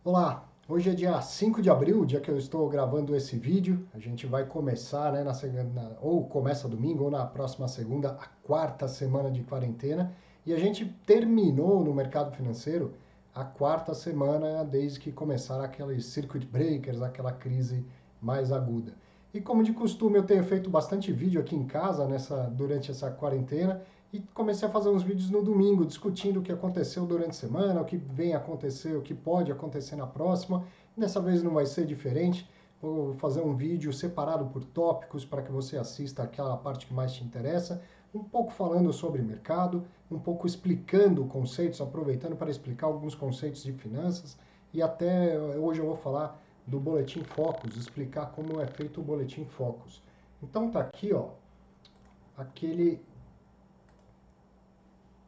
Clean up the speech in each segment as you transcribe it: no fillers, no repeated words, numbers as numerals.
Olá, hoje é dia 5 de abril, dia que eu estou gravando esse vídeo. A gente vai começar, né, ou começa domingo ou na próxima segunda, a quarta semana de quarentena. E a gente terminou no mercado financeiro a quarta semana desde que começaram aqueles circuit breakers, aquela crise mais aguda. E como de costume, eu tenho feito bastante vídeo aqui em casa durante essa quarentena e comecei a fazer uns vídeos no domingo, discutindo o que aconteceu durante a semana, o que vem a acontecer, o que pode acontecer na próxima. Dessa vez não vai ser diferente. Vou fazer um vídeo separado por tópicos para que você assista aquela parte que mais te interessa, um pouco falando sobre mercado, um pouco explicando conceitos, aproveitando para explicar alguns conceitos de finanças, e até hoje eu vou falar do Boletim Focus, explicar como é feito o Boletim Focus. Então tá aqui, ó, aquele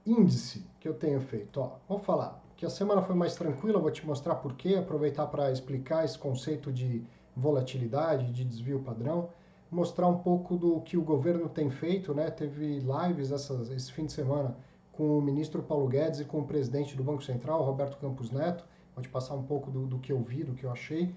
índice que eu tenho feito. Ó, vou falar que a semana foi mais tranquila, vou te mostrar por quê, aproveitar para explicar esse conceito de volatilidade, de desvio padrão, mostrar um pouco do que o governo tem feito, né? Teve lives esse fim de semana com o ministro Paulo Guedes e com o presidente do Banco Central, Roberto Campos Neto. Vou te passar um pouco do que eu vi, do que eu achei.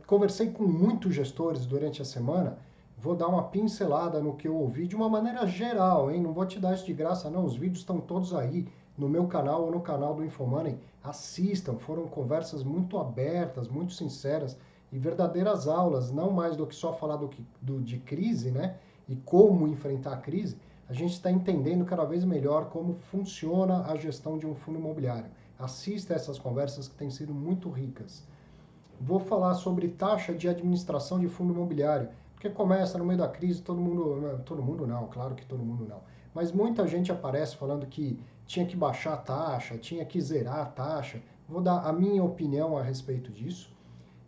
Conversei com muitos gestores durante a semana. Vou dar uma pincelada no que eu ouvi de uma maneira geral, hein? Não vou te dar isso de graça, não. Os vídeos estão todos aí no meu canal ou no canal do Infomoney. Assistam, foram conversas muito abertas, muito sinceras e verdadeiras aulas, não mais do que só falar de crise, né? E como enfrentar a crise. A gente está entendendo cada vez melhor como funciona a gestão de um fundo imobiliário. Assista essas conversas que têm sido muito ricas. Vou falar sobre taxa de administração de fundo imobiliário, porque começa no meio da crise, todo mundo não, claro que todo mundo não, mas muita gente aparece falando que tinha que baixar a taxa, tinha que zerar a taxa. Vou dar a minha opinião a respeito disso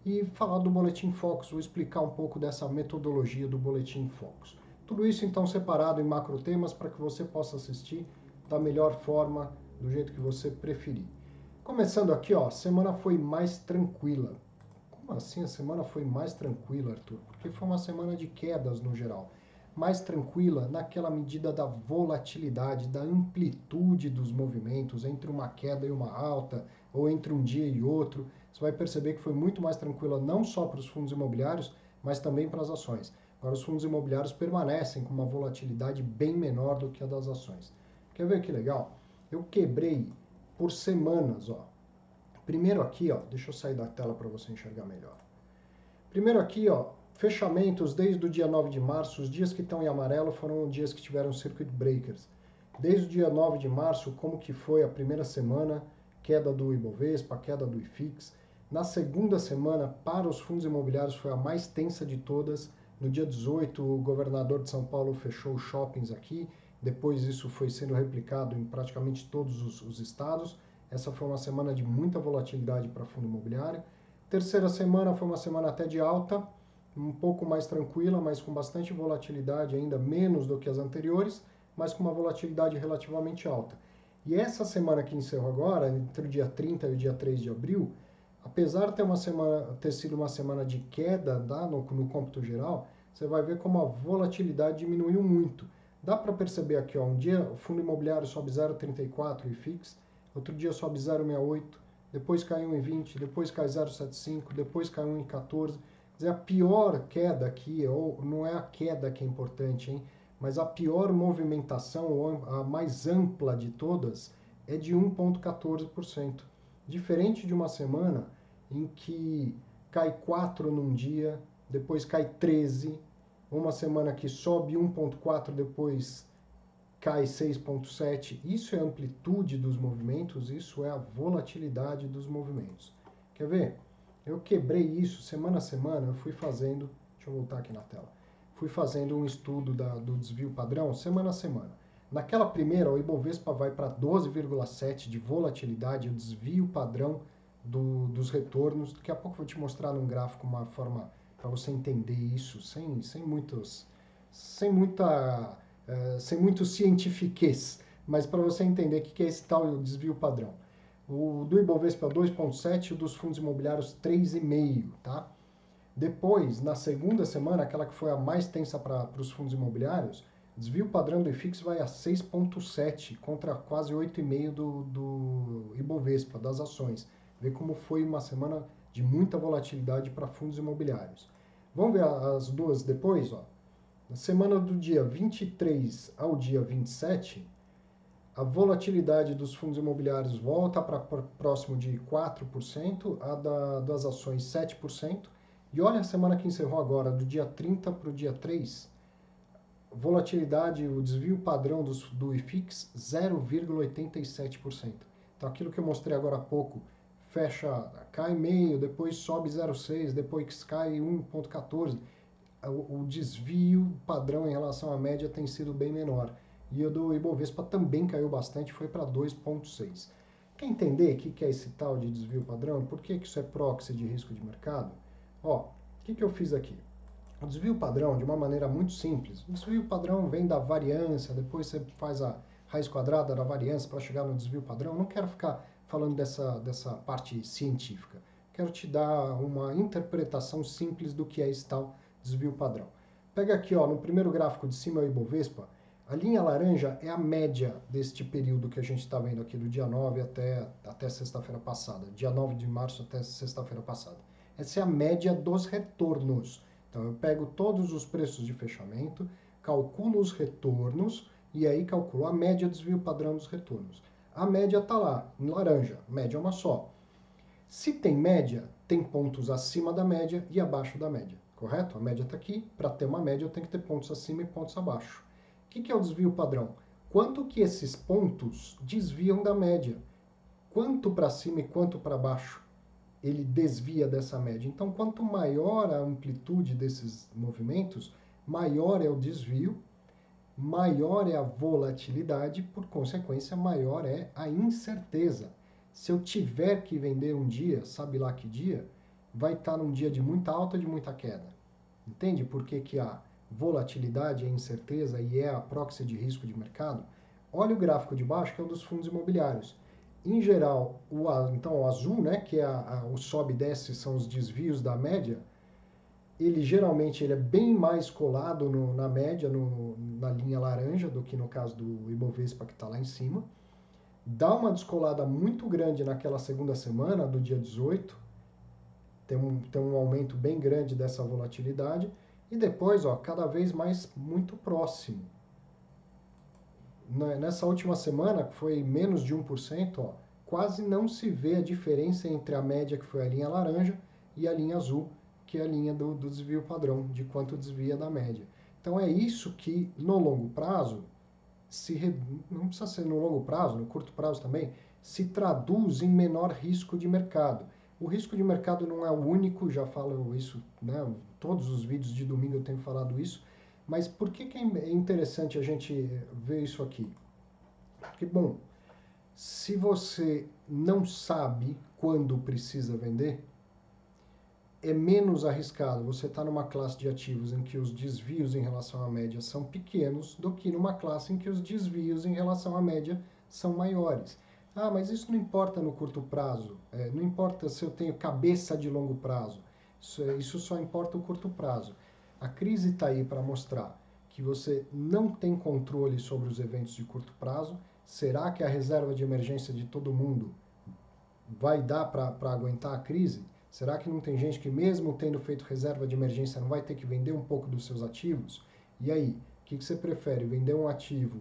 e falar do Boletim Focus, vou explicar um pouco dessa metodologia do Boletim Focus. Tudo isso então separado em macro temas para que você possa assistir da melhor forma, do jeito que você preferir. Começando aqui, ó, a semana foi mais tranquila. Como assim a semana foi mais tranquila, Arthur? Porque foi uma semana de quedas no geral. Mais tranquila naquela medida da volatilidade, da amplitude dos movimentos entre uma queda e uma alta, ou entre um dia e outro. Você vai perceber que foi muito mais tranquila não só para os fundos imobiliários, mas também para as ações. Agora, os fundos imobiliários permanecem com uma volatilidade bem menor do que a das ações. Quer ver que legal? Eu quebrei por semanas, ó. Primeiro aqui, ó, deixa eu sair da tela para você enxergar melhor. Primeiro aqui, ó, fechamentos desde o dia 9 de março, os dias que estão em amarelo foram dias que tiveram circuit breakers. Desde o dia 9 de março, como que foi a primeira semana, queda do Ibovespa, queda do IFIX. Na segunda semana, para os fundos imobiliários, foi a mais tensa de todas. No dia 18, o governador de São Paulo fechou os shoppings aqui. Depois isso foi sendo replicado em praticamente todos os estados. Essa foi uma semana de muita volatilidade para fundo imobiliário. Terceira semana foi uma semana até de alta, um pouco mais tranquila, mas com bastante volatilidade, ainda menos do que as anteriores, mas com uma volatilidade relativamente alta. E essa semana que encerrou agora, entre o dia 30 e o dia 3 de abril, apesar de ter sido uma semana de queda no cômputo geral, você vai ver como a volatilidade diminuiu muito. Dá para perceber aqui, ó, um dia o fundo imobiliário sobe 0,34 e fix, outro dia sobe 0,68, depois cai 1,20, depois cai 0,75, depois cai 1,14. Quer dizer, a pior queda aqui, ou não é a queda que é importante, hein? Mas a pior movimentação, ou a mais ampla de todas, é de 1,14%. Diferente de uma semana em que cai 4 num dia, depois cai 13, uma semana que sobe 1,4, depois cai 6,7. Isso é a amplitude dos movimentos, isso é a volatilidade dos movimentos. Quer ver? Eu quebrei isso semana a semana, eu fui fazendo, deixa eu voltar aqui na tela, fui fazendo um estudo do desvio padrão semana a semana. Naquela primeira, o Ibovespa vai para 12,7 de volatilidade, o desvio padrão dos retornos. Daqui a pouco eu vou te mostrar num gráfico uma forma para você entender isso sem muita sem muito cientifiquez, mas para você entender o que é esse tal desvio padrão. O do Ibovespa 2,7 e o dos fundos imobiliários 3,5, tá? Depois, na segunda semana, aquela que foi a mais tensa para os fundos imobiliários, desvio padrão do IFIX vai a 6,7 contra quase 8,5 do Ibovespa, das ações. Vê como foi uma semana de muita volatilidade para fundos imobiliários. Vamos ver as duas depois? Ó. Na semana do dia 23 ao dia 27, a volatilidade dos fundos imobiliários volta para próximo de 4%, das ações 7%. E olha a semana que encerrou agora, do dia 30 para o dia 3, volatilidade, o desvio padrão do IFIX, 0,87%. Então aquilo que eu mostrei agora há pouco, fecha, cai meio, depois sobe 0,6, depois cai 1,14. O desvio padrão em relação à média tem sido bem menor. E o do Ibovespa também caiu bastante, foi para 2,6. Quer entender o que é esse tal de desvio padrão? Por que isso é proxy de risco de mercado? Ó, o que eu fiz aqui? O desvio padrão, de uma maneira muito simples, o desvio padrão vem da variância, depois você faz a raiz quadrada da variância para chegar no desvio padrão. Não quero ficar falando dessa parte científica. Quero te dar uma interpretação simples do que é esse tal desvio padrão. Pega aqui, ó, no primeiro gráfico de cima é o Ibovespa. A linha laranja é a média deste período que a gente está vendo aqui, do dia 9 até sexta-feira passada. Dia 9 de março até sexta-feira passada. Essa é a média dos retornos. Então eu pego todos os preços de fechamento, calculo os retornos e aí calculo a média desvio padrão dos retornos. A média está lá, em laranja, média é uma só. Se tem média, tem pontos acima da média e abaixo da média, correto? A média está aqui, para ter uma média eu tenho que ter pontos acima e pontos abaixo. O que é o desvio padrão? Quanto que esses pontos desviam da média? Quanto para cima e quanto para baixo ele desvia dessa média. Então, quanto maior a amplitude desses movimentos, maior é o desvio, maior é a volatilidade, por consequência, maior é a incerteza. Se eu tiver que vender um dia, sabe lá que dia, vai estar num dia de muita alta ou de muita queda. Entende por que a volatilidade é incerteza e é a proxy de risco de mercado? Olha o gráfico de baixo, que é o dos fundos imobiliários. Em geral, então o azul, né, que é o sobe e desce, são os desvios da média, ele geralmente ele é bem mais colado na média, na linha laranja, do que no caso do Ibovespa, que está lá em cima. Dá uma descolada muito grande naquela segunda semana, do dia 18, tem um aumento bem grande dessa volatilidade, e depois, ó, cada vez mais muito próximo. Nessa última semana, que foi menos de 1%, ó, quase não se vê a diferença entre a média, que foi a linha laranja, e a linha azul, que é a linha do desvio padrão, de quanto desvia da média. Então é isso que, no longo prazo, não precisa ser no longo prazo, no curto prazo também, se traduz em menor risco de mercado. O risco de mercado não é o único, já falo isso, né? Todos os vídeos de domingo eu tenho falado isso, mas por que é interessante a gente ver isso aqui? Porque, bom, se você não sabe quando precisa vender, é menos arriscado você estar numa classe de ativos em que os desvios em relação à média são pequenos do que numa classe em que os desvios em relação à média são maiores. Ah, mas isso não importa no curto prazo, não importa se eu tenho cabeça de longo prazo, isso só importa o curto prazo. A crise está aí para mostrar que você não tem controle sobre os eventos de curto prazo. Será que a reserva de emergência de todo mundo vai dar para aguentar a crise? Será que não tem gente que, mesmo tendo feito reserva de emergência, não vai ter que vender um pouco dos seus ativos? E aí, o que você prefere? Vender um ativo,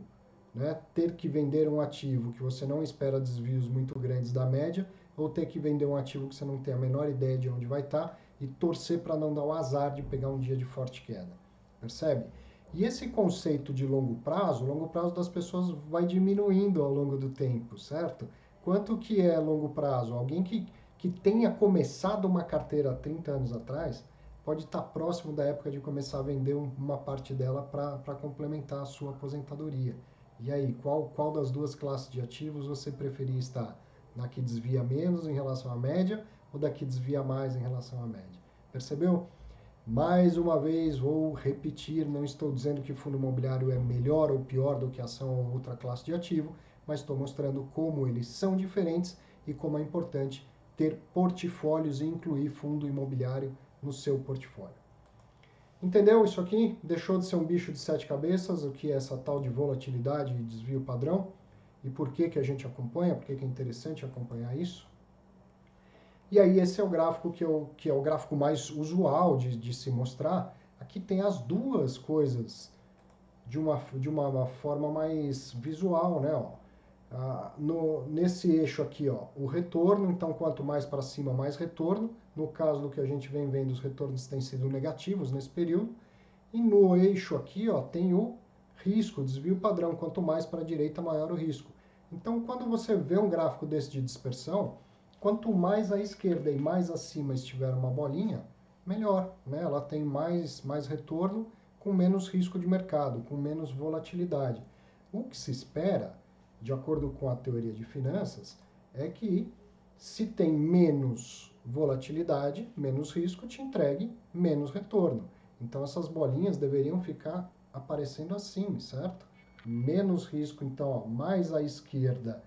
né? Ter que vender um ativo que você não espera desvios muito grandes da média, ou ter que vender um ativo que você não tem a menor ideia de onde vai estar e torcer para não dar o azar de pegar um dia de forte queda? Percebe? E esse conceito de longo prazo, o longo prazo das pessoas vai diminuindo ao longo do tempo, certo? Quanto que é longo prazo? Alguém que tenha começado uma carteira há 30 anos atrás pode estar próximo da época de começar a vender uma parte dela para complementar a sua aposentadoria. E aí, qual das duas classes de ativos você preferia estar? Na que desvia menos em relação à média ou da que desvia mais em relação à média? Percebeu? Mais uma vez, vou repetir, não estou dizendo que fundo imobiliário é melhor ou pior do que ação ou outra classe de ativo, mas estou mostrando como eles são diferentes e como é importante ter portfólios e incluir fundo imobiliário no seu portfólio. Entendeu isso aqui? Deixou de ser um bicho de sete cabeças, o que é essa tal de volatilidade e desvio padrão? E por que a gente acompanha? Por que é interessante acompanhar isso? E aí esse é o gráfico que é o gráfico mais usual de se mostrar. Aqui tem as duas coisas de uma forma mais visual, né? Ó. Nesse eixo aqui, ó, o retorno, então quanto mais para cima, mais retorno. No caso do que a gente vem vendo, os retornos têm sido negativos nesse período. E no eixo aqui, ó, tem o risco, desvio padrão. Quanto mais para a direita, maior o risco. Então, quando você vê um gráfico desse de dispersão, quanto mais à esquerda e mais acima estiver uma bolinha, melhor, né? Ela tem mais retorno com menos risco de mercado, com menos volatilidade. O que se espera, de acordo com a teoria de finanças, é que se tem menos volatilidade, menos risco, te entregue menos retorno. Então essas bolinhas deveriam ficar aparecendo assim, certo? Menos risco, então, ó, mais à esquerda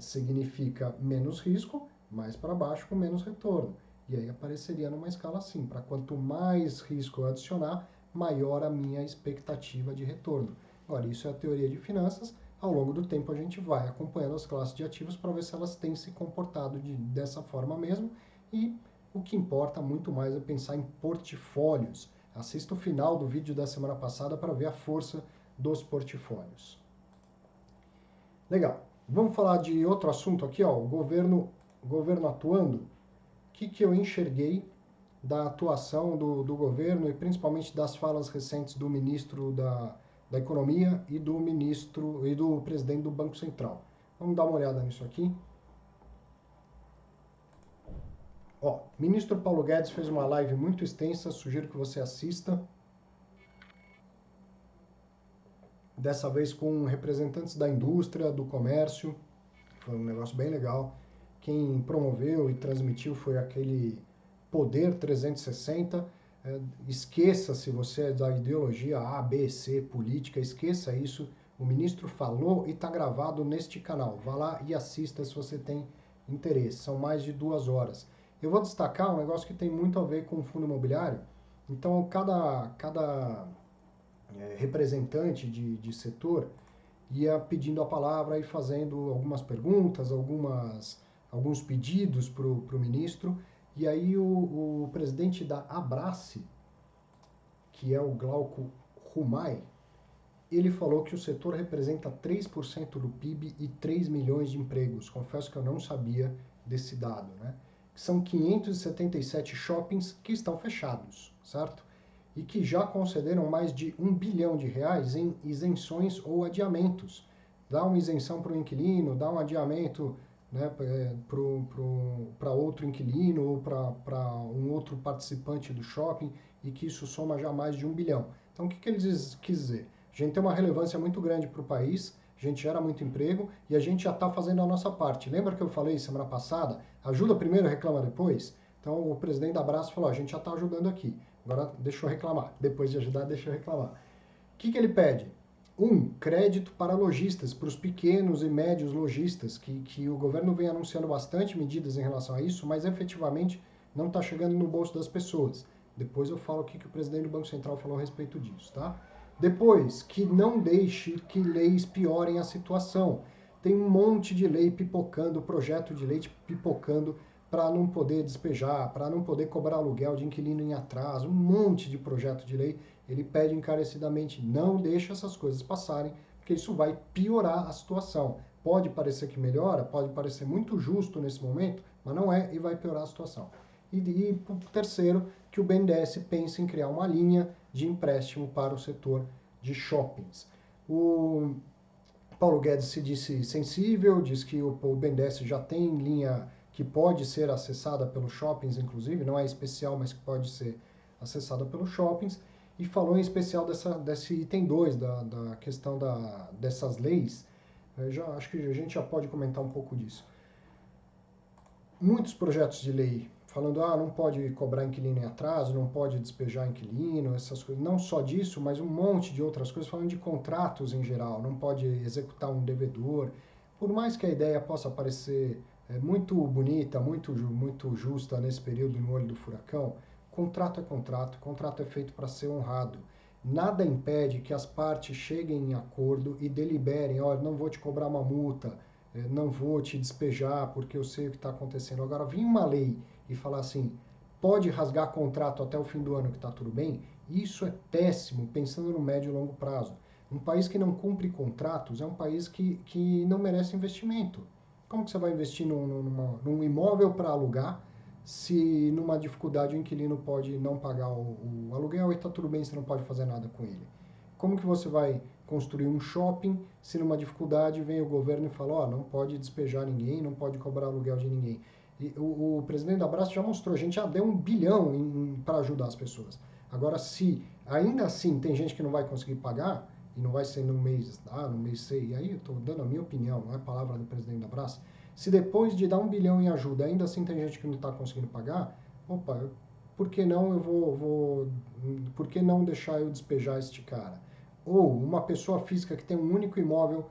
significa menos risco, mais para baixo com menos retorno. E aí apareceria numa escala assim, para quanto mais risco eu adicionar, maior a minha expectativa de retorno. Agora, isso é a teoria de finanças. Ao longo do tempo a gente vai acompanhando as classes de ativos para ver se elas têm se comportado dessa forma mesmo. E o que importa muito mais é pensar em portfólios. Assista o final do vídeo da semana passada para ver a força dos portfólios. Legal. Vamos falar de outro assunto aqui, ó, o governo atuando. O que eu enxerguei da atuação do governo e principalmente das falas recentes do ministro da Economia e do ministro e do presidente do Banco Central. Vamos dar uma olhada nisso aqui. Ó, o ministro Paulo Guedes fez uma live muito extensa, sugiro que você assista. Dessa vez com representantes da indústria, do comércio. Foi um negócio bem legal. Quem promoveu e transmitiu foi aquele Poder 360. Esqueça, se você é da ideologia A, B, C, política, esqueça isso. O ministro falou e está gravado neste canal. Vá lá e assista se você tem interesse. São mais de 2 horas. Eu vou destacar um negócio que tem muito a ver com o fundo imobiliário. Então, cada representante de setor ia pedindo a palavra e fazendo algumas perguntas, alguns pedidos para o ministro. E aí o presidente da Abrace, que é o Glauco Rumai, ele falou que o setor representa 3% do PIB e 3 milhões de empregos. Confesso que eu não sabia desse dado, né? São 577 shoppings que estão fechados, certo? E que já concederam mais de R$ 1 bilhão em isenções ou adiamentos. Dá uma isenção para o inquilino, dá um adiamento, né, para outro inquilino ou para um outro participante do shopping, e que isso soma já mais de 1 bilhão. Então o que ele quis dizer? A gente tem uma relevância muito grande para o país, a gente gera muito emprego e a gente já está fazendo a nossa parte. Lembra que eu falei semana passada? Ajuda primeiro, reclama depois? Então o presidente da Abraço falou, a gente já está ajudando aqui, agora deixa eu reclamar. Depois de ajudar, deixa eu reclamar. O que ele pede? Crédito para lojistas, para os pequenos e médios lojistas, que o governo vem anunciando bastante medidas em relação a isso, mas efetivamente não está chegando no bolso das pessoas. Depois eu falo o que o presidente do Banco Central falou a respeito disso, tá? Depois, que não deixe que leis piorem a situação. Tem um monte de lei pipocando, projeto de lei pipocando para não poder despejar, para não poder cobrar aluguel de inquilino em atraso, um monte de projeto de lei. Ele pede encarecidamente, não deixe essas coisas passarem, porque isso vai piorar a situação. Pode parecer que melhora, pode parecer muito justo nesse momento, mas não é e vai piorar a situação. E terceiro, que o BNDES pense em criar uma linha de empréstimo para o setor de shoppings. O Paulo Guedes se disse sensível, diz que o BNDES já tem linha que pode ser acessada pelos shoppings, inclusive, não é especial, mas que pode ser acessada pelos shoppings, e falou em especial desse item 2, da questão dessas leis. Acho que a gente já pode comentar um pouco disso. Muitos projetos de lei falando, não pode cobrar inquilino em atraso, não pode despejar inquilino, essas coisas. Não só disso, mas um monte de outras coisas, falando de contratos em geral, não pode executar um devedor. Por mais que a ideia possa parecer muito bonita, muito justa nesse período no olho do furacão, contrato, contrato é feito para ser honrado. Nada impede que as partes cheguem em acordo e deliberem, olha, não vou te cobrar uma multa, não vou te despejar porque eu sei o que está acontecendo. Agora, vir uma lei e falar assim, pode rasgar contrato até o fim do ano que está tudo bem, isso é péssimo, pensando no médio e longo prazo. Um país que não cumpre contratos é um país que não merece investimento. Como que você vai investir num imóvel para alugar se numa dificuldade o inquilino pode não pagar o aluguel e está tudo bem, você não pode fazer nada com ele? Como que você vai construir um shopping se numa dificuldade vem o governo e fala, ó, não pode despejar ninguém, não pode cobrar aluguel de ninguém? E o presidente da Brás já mostrou, a gente já deu 1 bilhão para ajudar as pessoas. Agora, se ainda assim tem gente que não vai conseguir pagar, e não vai ser no mês A, no mês C, e aí eu estou dando a minha opinião, não é a palavra do presidente da Brás, se depois de dar 1 bilhão em ajuda, ainda assim tem gente que não está conseguindo pagar, opa, por que não por que não deixar eu despejar este cara? Ou uma pessoa física que tem um único imóvel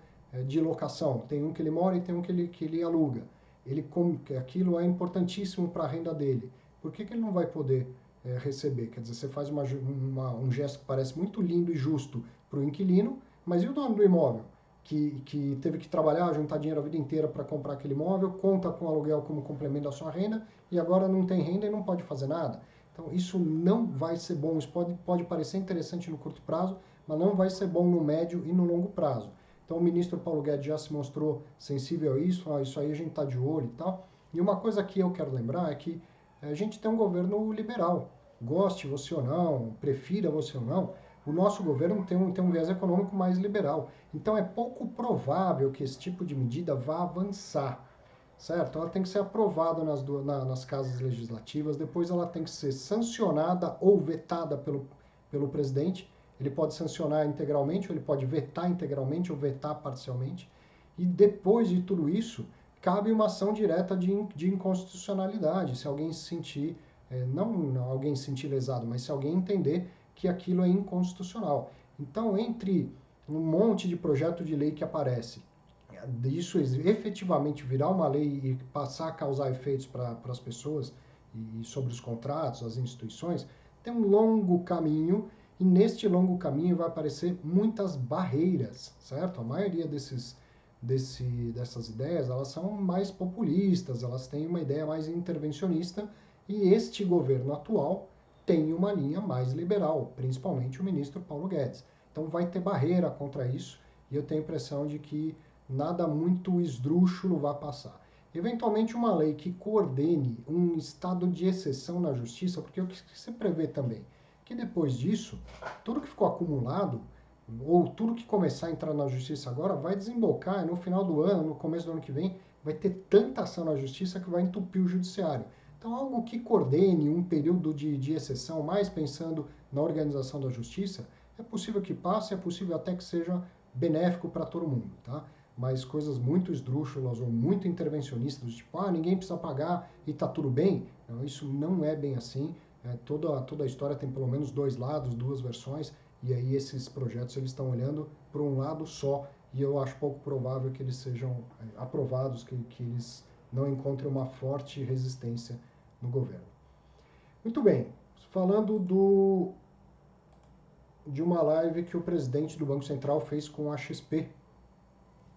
de locação, tem um que ele mora e tem um que ele aluga. Aquilo é importantíssimo para a renda dele. Por que ele não vai poder receber? Quer dizer, você faz um gesto que parece muito lindo e justo para o inquilino, mas e o dono do imóvel? Que teve que trabalhar, juntar dinheiro a vida inteira para comprar aquele imóvel, conta com o aluguel como complemento da sua renda e agora não tem renda e não pode fazer nada. Então, isso não vai ser bom. Isso pode parecer interessante no curto prazo, mas não vai ser bom no médio e no longo prazo. Então, o ministro Paulo Guedes já se mostrou sensível a isso, isso aí a gente está de olho e tal. E uma coisa que eu quero lembrar é que a gente tem um governo liberal. Goste você ou não, prefira você ou não, o nosso governo tem um viés econômico mais liberal. Então é pouco provável que esse tipo de medida vá avançar, certo? Ela tem que ser aprovada nas casas legislativas, depois ela tem que ser sancionada ou vetada pelo presidente. Ele pode sancionar integralmente, ou ele pode vetar integralmente, ou vetar parcialmente. E depois de tudo isso, cabe uma ação direta de inconstitucionalidade, se alguém se sentir, não alguém se sentir lesado, mas se alguém entender que aquilo é inconstitucional. Então, entre um monte de projeto de lei que aparece, isso efetivamente virar uma lei e passar a causar efeitos para as pessoas e sobre os contratos, as instituições, tem um longo caminho e neste longo caminho vai aparecer muitas barreiras, certo? A maioria dessas ideias, elas são mais populistas, elas têm uma ideia mais intervencionista e este governo atual tem uma linha mais liberal, principalmente o ministro Paulo Guedes. Então vai ter barreira contra isso e eu tenho a impressão de que nada muito esdrúxulo vai passar. Eventualmente uma lei que coordene um estado de exceção na justiça, porque o que se prevê também, que depois disso, tudo que ficou acumulado, ou tudo que começar a entrar na justiça agora, vai desembocar no final do ano, no começo do ano que vem, vai ter tanta ação na justiça que vai entupir o judiciário. Então, algo que coordene um período de exceção, mais pensando na organização da justiça, é possível que passe, é possível até que seja benéfico para todo mundo, tá? Mas coisas muito esdrúxulas ou muito intervencionistas, tipo, ninguém precisa pagar e tá tudo bem, não, isso não é bem assim. Toda a história tem pelo menos dois lados, duas versões, e aí esses projetos eles estão olhando para um lado só, e eu acho pouco provável que eles sejam aprovados, que eles não encontrem uma forte resistência no governo. Muito bem, falando de uma live que o presidente do Banco Central fez com a XP,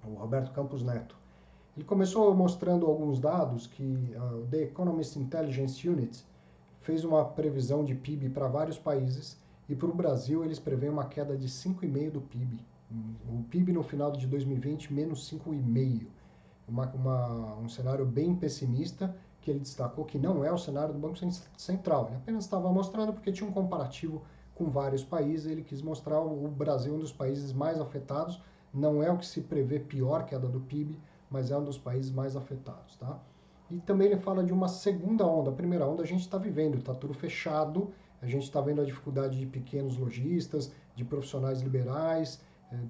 o Roberto Campos Neto. Ele começou mostrando alguns dados que o The Economist Intelligence Unit fez uma previsão de PIB para vários países e para o Brasil eles preveem uma queda de 5,5% do PIB. O PIB no final de 2020 menos 5,5%. Um cenário bem pessimista que ele destacou que não é o cenário do Banco Central. Ele apenas estava mostrando porque tinha um comparativo com vários países. Ele quis mostrar o Brasil um dos países mais afetados. Não é o que se prevê pior queda do PIB, mas é um dos países mais afetados, tá? E também ele fala de uma segunda onda. A primeira onda a gente está vivendo, está tudo fechado, a gente está vendo a dificuldade de pequenos lojistas, de profissionais liberais,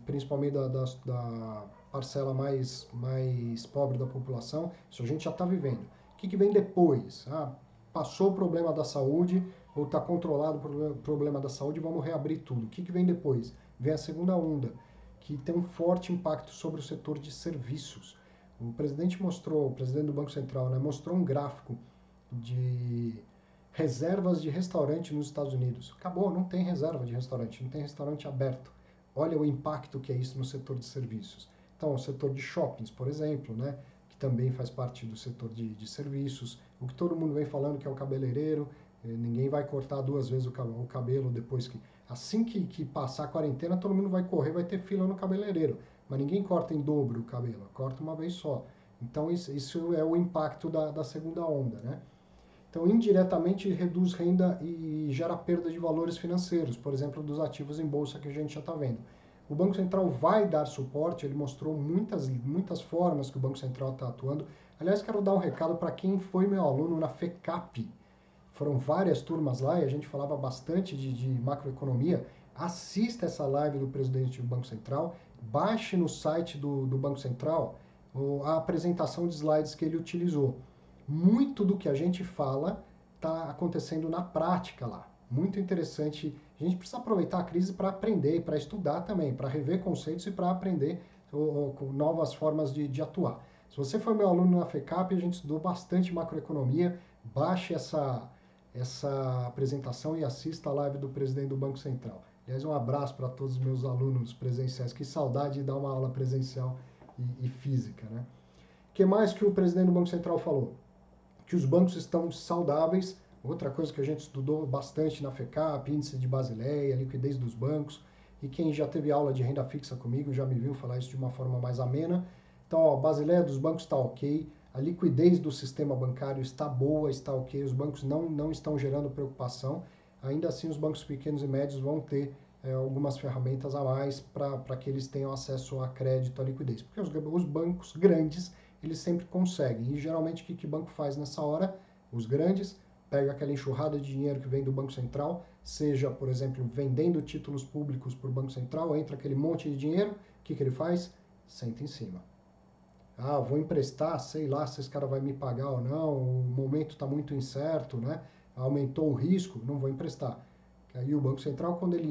principalmente da parcela mais pobre da população. Isso a gente já está vivendo. O que vem depois? Passou o problema da saúde, ou está controlado o problema da saúde, vamos reabrir tudo. O que vem depois? Vem a segunda onda, que tem um forte impacto sobre o setor de serviços. O presidente do Banco Central, né, mostrou um gráfico de reservas de restaurante nos Estados Unidos. Acabou, não tem reserva de restaurante, não tem restaurante aberto. Olha o impacto que é isso no setor de serviços. Então, o setor de shoppings, por exemplo, né? Que também faz parte do setor de serviços. O que todo mundo vem falando que é o cabeleireiro, ninguém vai cortar 2 vezes o cabelo depois que... Assim que passar a quarentena, todo mundo vai correr, vai ter fila no cabeleireiro. Mas ninguém corta em dobro o cabelo, corta uma vez só. Então, isso é o impacto da segunda onda, né? Então, indiretamente, reduz renda e gera perda de valores financeiros, por exemplo, dos ativos em bolsa que a gente já está vendo. O Banco Central vai dar suporte, ele mostrou muitas formas que o Banco Central está atuando. Aliás, quero dar um recado para quem foi meu aluno na FECAP. Foram várias turmas lá e a gente falava bastante de macroeconomia. Assista essa live do presidente do Banco Central, baixe no site do Banco Central a apresentação de slides que ele utilizou. Muito do que a gente fala está acontecendo na prática lá. Muito interessante. A gente precisa aproveitar a crise para aprender, para estudar também, para rever conceitos e para aprender novas formas de atuar. Se você foi meu aluno na FECAP, a gente estudou bastante macroeconomia. Baixe essa apresentação e assista a live do presidente do Banco Central. Aliás, um abraço para todos os meus alunos presenciais. Que saudade de dar uma aula presencial e física, né? O que mais que o presidente do Banco Central falou? Que os bancos estão saudáveis. Outra coisa que a gente estudou bastante na FECAP, índice de Basileia, liquidez dos bancos. E quem já teve aula de renda fixa comigo já me viu falar isso de uma forma mais amena. Então, ó, a Basileia dos bancos está ok. A liquidez do sistema bancário está boa, está ok. Os bancos não estão gerando preocupação. Ainda assim, os bancos pequenos e médios vão ter algumas ferramentas a mais para que eles tenham acesso a crédito, a liquidez. Porque os bancos grandes, eles sempre conseguem. E geralmente o que o banco faz nessa hora? Os grandes pega aquela enxurrada de dinheiro que vem do Banco Central, seja, por exemplo, vendendo títulos públicos para o Banco Central, entra aquele monte de dinheiro, o que ele faz? Senta em cima. Ah, vou emprestar, sei lá se esse cara vai me pagar ou não, o momento está muito incerto, né? Aumentou o risco, não vou emprestar. Aí o Banco Central, quando ele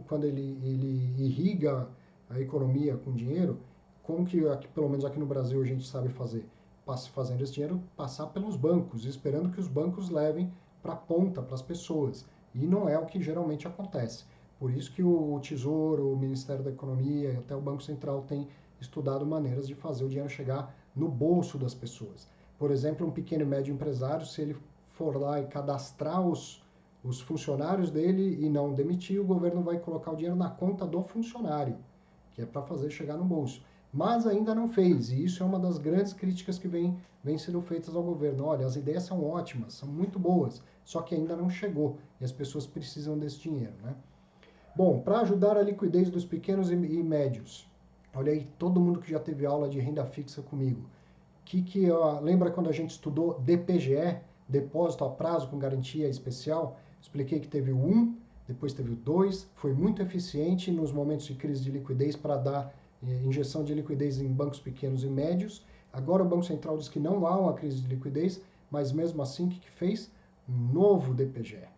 quando ele irriga a economia com dinheiro, como que, pelo menos aqui no Brasil, a gente sabe fazer? Fazendo esse dinheiro passar pelos bancos, esperando que os bancos levem para a ponta, para as pessoas. E não é o que geralmente acontece. Por isso que o Tesouro, o Ministério da Economia e até o Banco Central têm estudado maneiras de fazer o dinheiro chegar no bolso das pessoas. Por exemplo, um pequeno e médio empresário, se ele for lá e cadastrar os funcionários dele e não demitir, o governo vai colocar o dinheiro na conta do funcionário, que é para fazer chegar no bolso. Mas ainda não fez, e isso é uma das grandes críticas que vem sendo feitas ao governo. Olha, as ideias são ótimas, são muito boas, só que ainda não chegou, e as pessoas precisam desse dinheiro, né? Bom, para ajudar a liquidez dos pequenos e médios, olha aí, todo mundo que já teve aula de renda fixa comigo, lembra quando a gente estudou DPGE, Depósito a Prazo com Garantia Especial? Expliquei que teve o 1, depois teve o 2, foi muito eficiente nos momentos de crise de liquidez para dar injeção de liquidez em bancos pequenos e médios. Agora o Banco Central diz que não há uma crise de liquidez, mas mesmo assim o que fez? Um novo DPGE.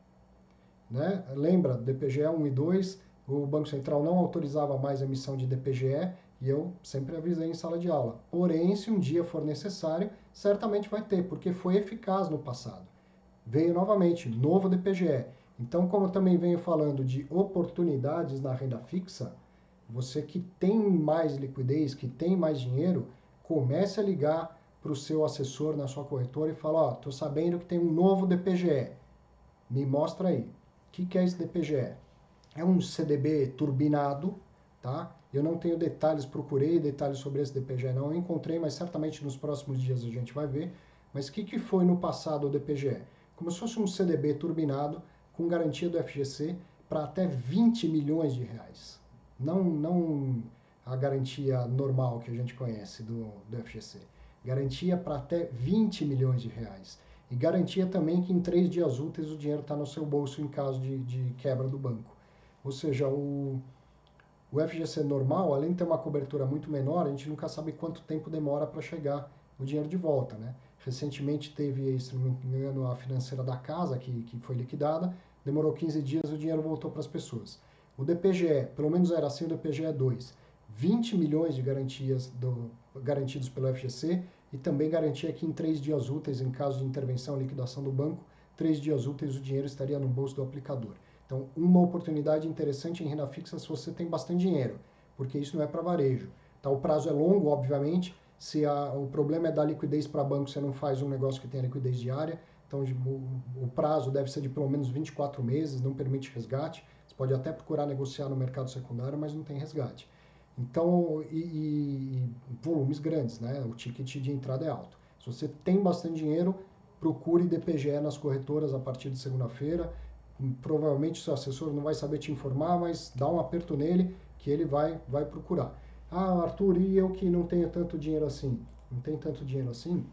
Né? Lembra, DPGE 1 e 2, o Banco Central não autorizava mais a emissão de DPGE e eu sempre avisei em sala de aula. Porém, se um dia for necessário, certamente vai ter, porque foi eficaz no passado. Veio novamente, novo DPGE. Então, como eu também venho falando de oportunidades na renda fixa, você que tem mais liquidez, que tem mais dinheiro, comece a ligar para o seu assessor na sua corretora e fala, ó, tô sabendo que tem um novo DPGE, me mostra aí. O que é esse DPGE? É um CDB turbinado, tá? Eu não tenho detalhes, procurei detalhes sobre esse DPGE não, eu encontrei, mas certamente nos próximos dias a gente vai ver. Mas o que foi no passado o DPGE? Como se fosse um CDB turbinado com garantia do FGC para até 20 milhões de reais. Não a garantia normal que a gente conhece do FGC. Garantia para até 20 milhões de reais. E garantia também que em 3 dias úteis o dinheiro está no seu bolso em caso de quebra do banco. Ou seja, o FGC normal, além de ter uma cobertura muito menor, a gente nunca sabe quanto tempo demora para chegar o dinheiro de volta, né? Recentemente teve, se não me engano, a financeira da casa que foi liquidada, demorou 15 dias e o dinheiro voltou para as pessoas. O DPGE, pelo menos era assim o DPGE 2, 20 milhões de garantias garantidos pelo FGC e também garantia que em 3 dias úteis, em caso de intervenção ou liquidação do banco, 3 dias úteis o dinheiro estaria no bolso do aplicador. Então, uma oportunidade interessante em renda fixa se você tem bastante dinheiro, porque isso não é para varejo. Tá? O prazo é longo, obviamente. Se o problema é dar liquidez para banco, você não faz um negócio que tenha liquidez diária. Então, o prazo deve ser de pelo menos 24 meses, não permite resgate. Você pode até procurar negociar no mercado secundário, mas não tem resgate. Então, e volumes grandes, né? O ticket de entrada é alto. Se você tem bastante dinheiro, procure DPGE nas corretoras a partir de segunda-feira. Provavelmente o seu assessor não vai saber te informar, mas dá um aperto nele que ele vai procurar. Ah, Arthur, e eu que não tenho tanto dinheiro assim? Não tem tanto dinheiro assim?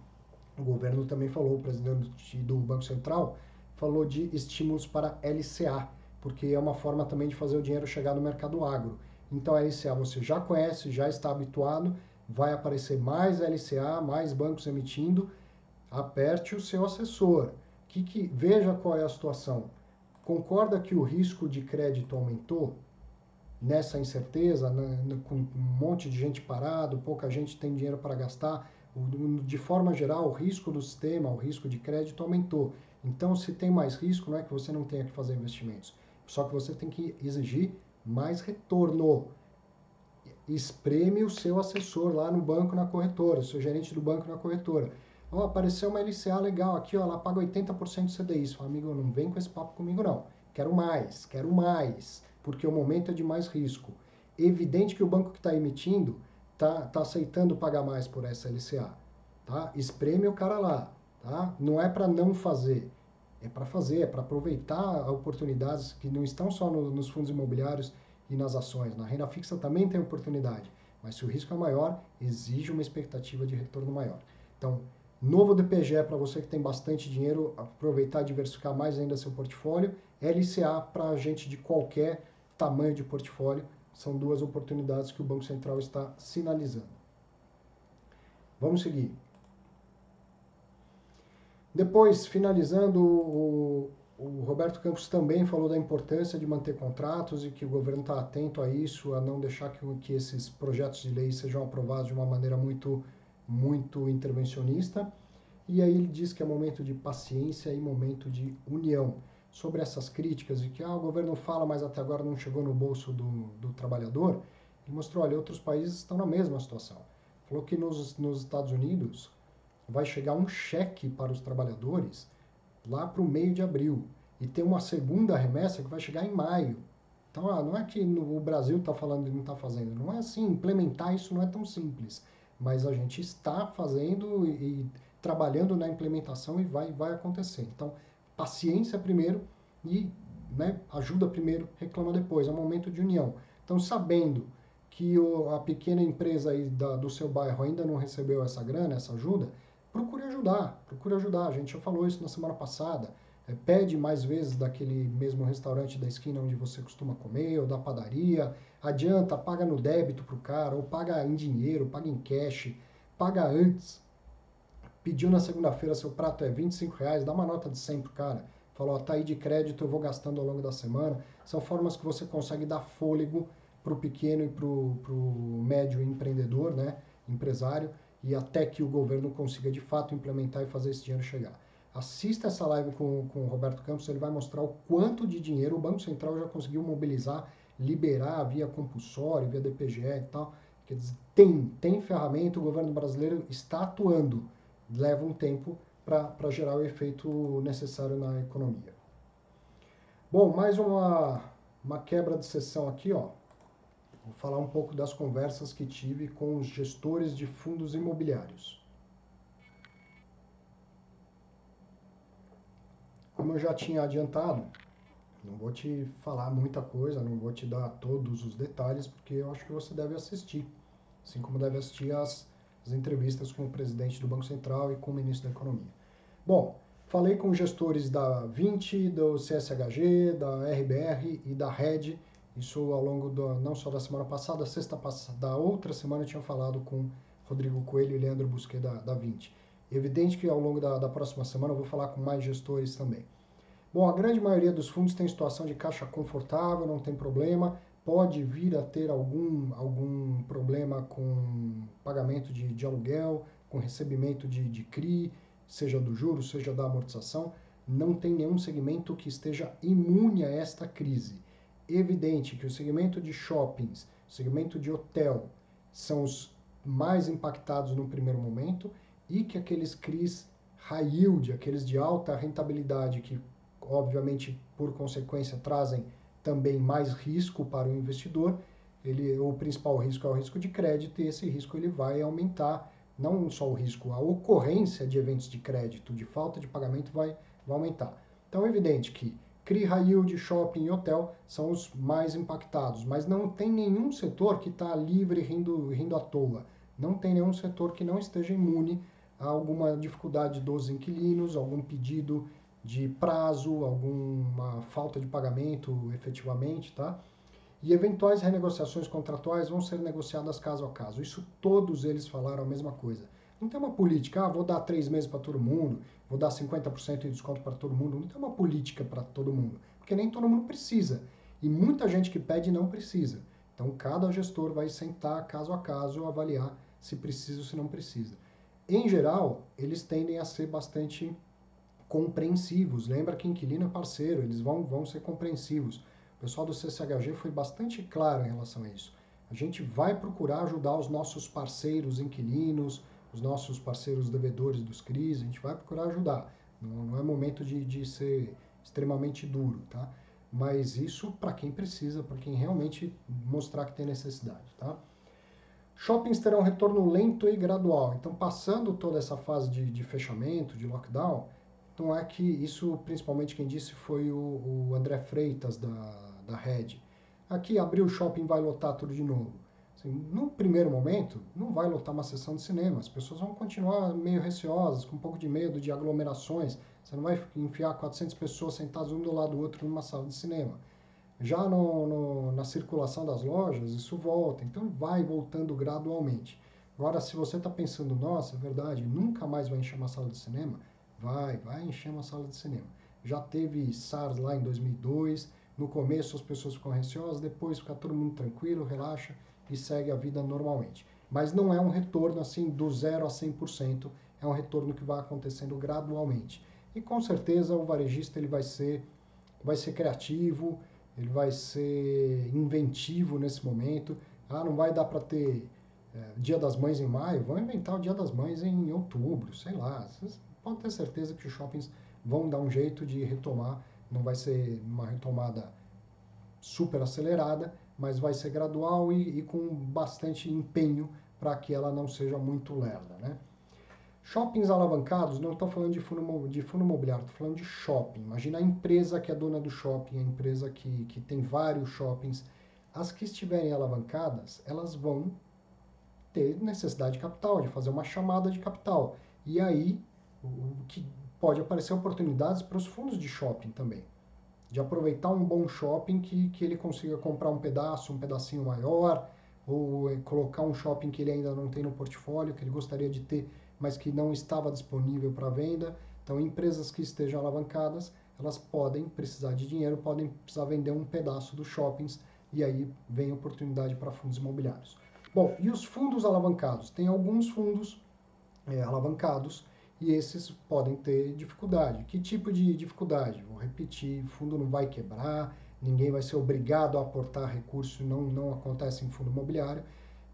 O governo também falou, o presidente do Banco Central falou de estímulos para LCA, porque é uma forma também de fazer o dinheiro chegar no mercado agro. Então a LCA você já conhece, já está habituado, vai aparecer mais LCA, mais bancos emitindo, aperte o seu assessor. Veja qual é a situação. Concorda que o risco de crédito aumentou? Nessa incerteza, com um monte de gente parado, pouca gente tem dinheiro para gastar, de forma geral, o risco do sistema, o risco de crédito aumentou. Então, se tem mais risco, não é que você não tenha que fazer investimentos, só que você tem que exigir mais retorno. Espreme o seu assessor lá no banco, na corretora, o seu gerente do banco na corretora. Oh, apareceu uma LCA legal aqui, ó, ela paga 80% do CDI. Fala, amigo, não vem com esse papo comigo não. Quero mais, porque o momento é de mais risco. Evidente que o banco que está emitindo tá aceitando pagar mais por essa LCA. Tá? Espreme o cara lá. Tá? Não é para não fazer, é para fazer, é para aproveitar oportunidades que não estão só nos fundos imobiliários e nas ações. Na renda fixa também tem oportunidade, mas se o risco é maior, exige uma expectativa de retorno maior. Então, novo DPGE para você que tem bastante dinheiro, aproveitar e diversificar mais ainda seu portfólio. LCA para gente de qualquer tamanho de portfólio. São duas oportunidades que o Banco Central está sinalizando. Vamos seguir. Depois, finalizando, o Roberto Campos também falou da importância de manter contratos e que o governo está atento a isso, a não deixar que esses projetos de lei sejam aprovados de uma maneira muito intervencionista. E aí ele diz que é momento de paciência e momento de união. Sobre essas críticas de que o governo fala, mas até agora não chegou no bolso do trabalhador, ele mostrou, olha, outros países estão na mesma situação. Falou que nos Estados Unidos vai chegar um cheque para os trabalhadores lá para o meio de abril. E tem uma segunda remessa que vai chegar em maio. Então, não é que o Brasil está falando e não está fazendo. Não é assim, implementar isso não é tão simples. Mas a gente está fazendo e trabalhando na implementação e vai acontecer. Então, paciência primeiro e ajuda primeiro, reclama depois. É um momento de união. Então, sabendo que a pequena empresa aí do seu bairro ainda não recebeu essa grana, essa ajuda, procure ajudar. A gente já falou isso na semana passada. Pede mais vezes daquele mesmo restaurante da esquina onde você costuma comer, ou da padaria. Adianta, paga no débito pro cara, ou paga em dinheiro, paga em cash, paga antes. Pediu na segunda-feira, seu prato é R$ 25, dá uma nota de 100 pro cara. Falou, tá aí de crédito, eu vou gastando ao longo da semana. São formas que você consegue dar fôlego pro pequeno e pro médio empreendedor, né, empresário, e até que o governo consiga de fato implementar e fazer esse dinheiro chegar. Assista essa live com o Roberto Campos, ele vai mostrar o quanto de dinheiro o Banco Central já conseguiu mobilizar, liberar via compulsório, via DPGE e tal. Quer dizer, tem ferramenta, o governo brasileiro está atuando. Leva um tempo para gerar o efeito necessário na economia. Bom, mais uma quebra de sessão aqui, ó. Vou falar um pouco das conversas que tive com os gestores de fundos imobiliários. Como eu já tinha adiantado, não vou te falar muita coisa, não vou te dar todos os detalhes, porque eu acho que você deve assistir, assim como deve assistir as entrevistas com o presidente do Banco Central e com o ministro da Economia. Bom, falei com gestores da 20, do CSHG, da RBR e da RED. Isso ao longo não só da semana passada, da outra semana eu tinha falado com Rodrigo Coelho e Leandro Busquet da 20. Evidente que ao longo da próxima semana eu vou falar com mais gestores também. Bom, a grande maioria dos fundos tem situação de caixa confortável, não tem problema. Pode vir a ter algum problema com pagamento de aluguel, com recebimento de CRI, seja do juros, seja da amortização. Não tem nenhum segmento que esteja imune a esta crise. Evidente que o segmento de shoppings, o segmento de hotel, são os mais impactados no primeiro momento e que aqueles CRIs high yield, aqueles de alta rentabilidade, que obviamente por consequência trazem também mais risco para o investidor, o principal risco é o risco de crédito e esse risco ele vai aumentar, não só o risco, a ocorrência de eventos de crédito, de falta de pagamento vai aumentar. Então é evidente que CRI, high yield, shopping e hotel são os mais impactados, mas não tem nenhum setor que está livre rindo à toa. Não tem nenhum setor que não esteja imune a alguma dificuldade dos inquilinos, algum pedido de prazo, alguma falta de pagamento efetivamente, tá? E eventuais renegociações contratuais vão ser negociadas caso a caso. Isso todos eles falaram a mesma coisa. Não tem uma política, vou dar 3 meses para todo mundo, vou dar 50% de desconto para todo mundo. Não tem uma política para todo mundo, porque nem todo mundo precisa. E muita gente que pede não precisa. Então cada gestor vai sentar caso a caso, avaliar se precisa ou se não precisa. Em geral, eles tendem a ser bastante compreensivos. Lembra que inquilino é parceiro, eles vão ser compreensivos. O pessoal do CCHG foi bastante claro em relação a isso. A gente vai procurar ajudar os nossos parceiros inquilinos, os nossos parceiros devedores dos CRIs, a gente vai procurar ajudar. Não é momento de ser extremamente duro, tá? Mas isso para quem precisa, para quem realmente mostrar que tem necessidade, tá? Shoppings terão retorno lento e gradual. Então, passando toda essa fase de fechamento, de lockdown, então é que isso, principalmente quem disse foi o André Freitas da Rede. Aqui abriu o shopping, vai lotar tudo de novo. Assim, no primeiro momento, não vai lotar uma sessão de cinema. As pessoas vão continuar meio receosas, com um pouco de medo de aglomerações. Você não vai enfiar 400 pessoas sentadas um do lado do outro numa sala de cinema. Já na circulação das lojas, isso volta, então vai voltando gradualmente. Agora, se você está pensando, nossa, é verdade, nunca mais vai encher uma sala de cinema, vai encher uma sala de cinema. Já teve SARS lá em 2002, no começo as pessoas ficam receosas, depois fica todo mundo tranquilo, relaxa e segue a vida normalmente. Mas não é um retorno assim do 0 a 100%, é um retorno que vai acontecendo gradualmente. E com certeza o varejista ele vai ser criativo, ele vai ser inventivo nesse momento. Não vai dar para ter Dia das Mães em maio, vão inventar o Dia das Mães em outubro, sei lá. Vocês podem ter certeza que os shoppings vão dar um jeito de retomar. Não vai ser uma retomada super acelerada, mas vai ser gradual e com bastante empenho para que ela não seja muito lerda, né? Shoppings alavancados, não estou falando de fundo imobiliário, estou falando de shopping. Imagina a empresa que é dona do shopping, a empresa que tem vários shoppings. As que estiverem alavancadas, elas vão ter necessidade de capital, de fazer uma chamada de capital. E aí que pode aparecer oportunidades para os fundos de shopping também. De aproveitar um bom shopping que ele consiga comprar um pedacinho maior, ou colocar um shopping que ele ainda não tem no portfólio, que ele gostaria de ter, mas que não estava disponível para venda. Então, empresas que estejam alavancadas, elas podem precisar de dinheiro, podem precisar vender um pedaço dos shoppings, e aí vem oportunidade para fundos imobiliários. Bom, e os fundos alavancados? Tem alguns fundos alavancados, e esses podem ter dificuldade. Que tipo de dificuldade? Vou repetir, o fundo não vai quebrar, ninguém vai ser obrigado a aportar recurso, não acontece em fundo imobiliário,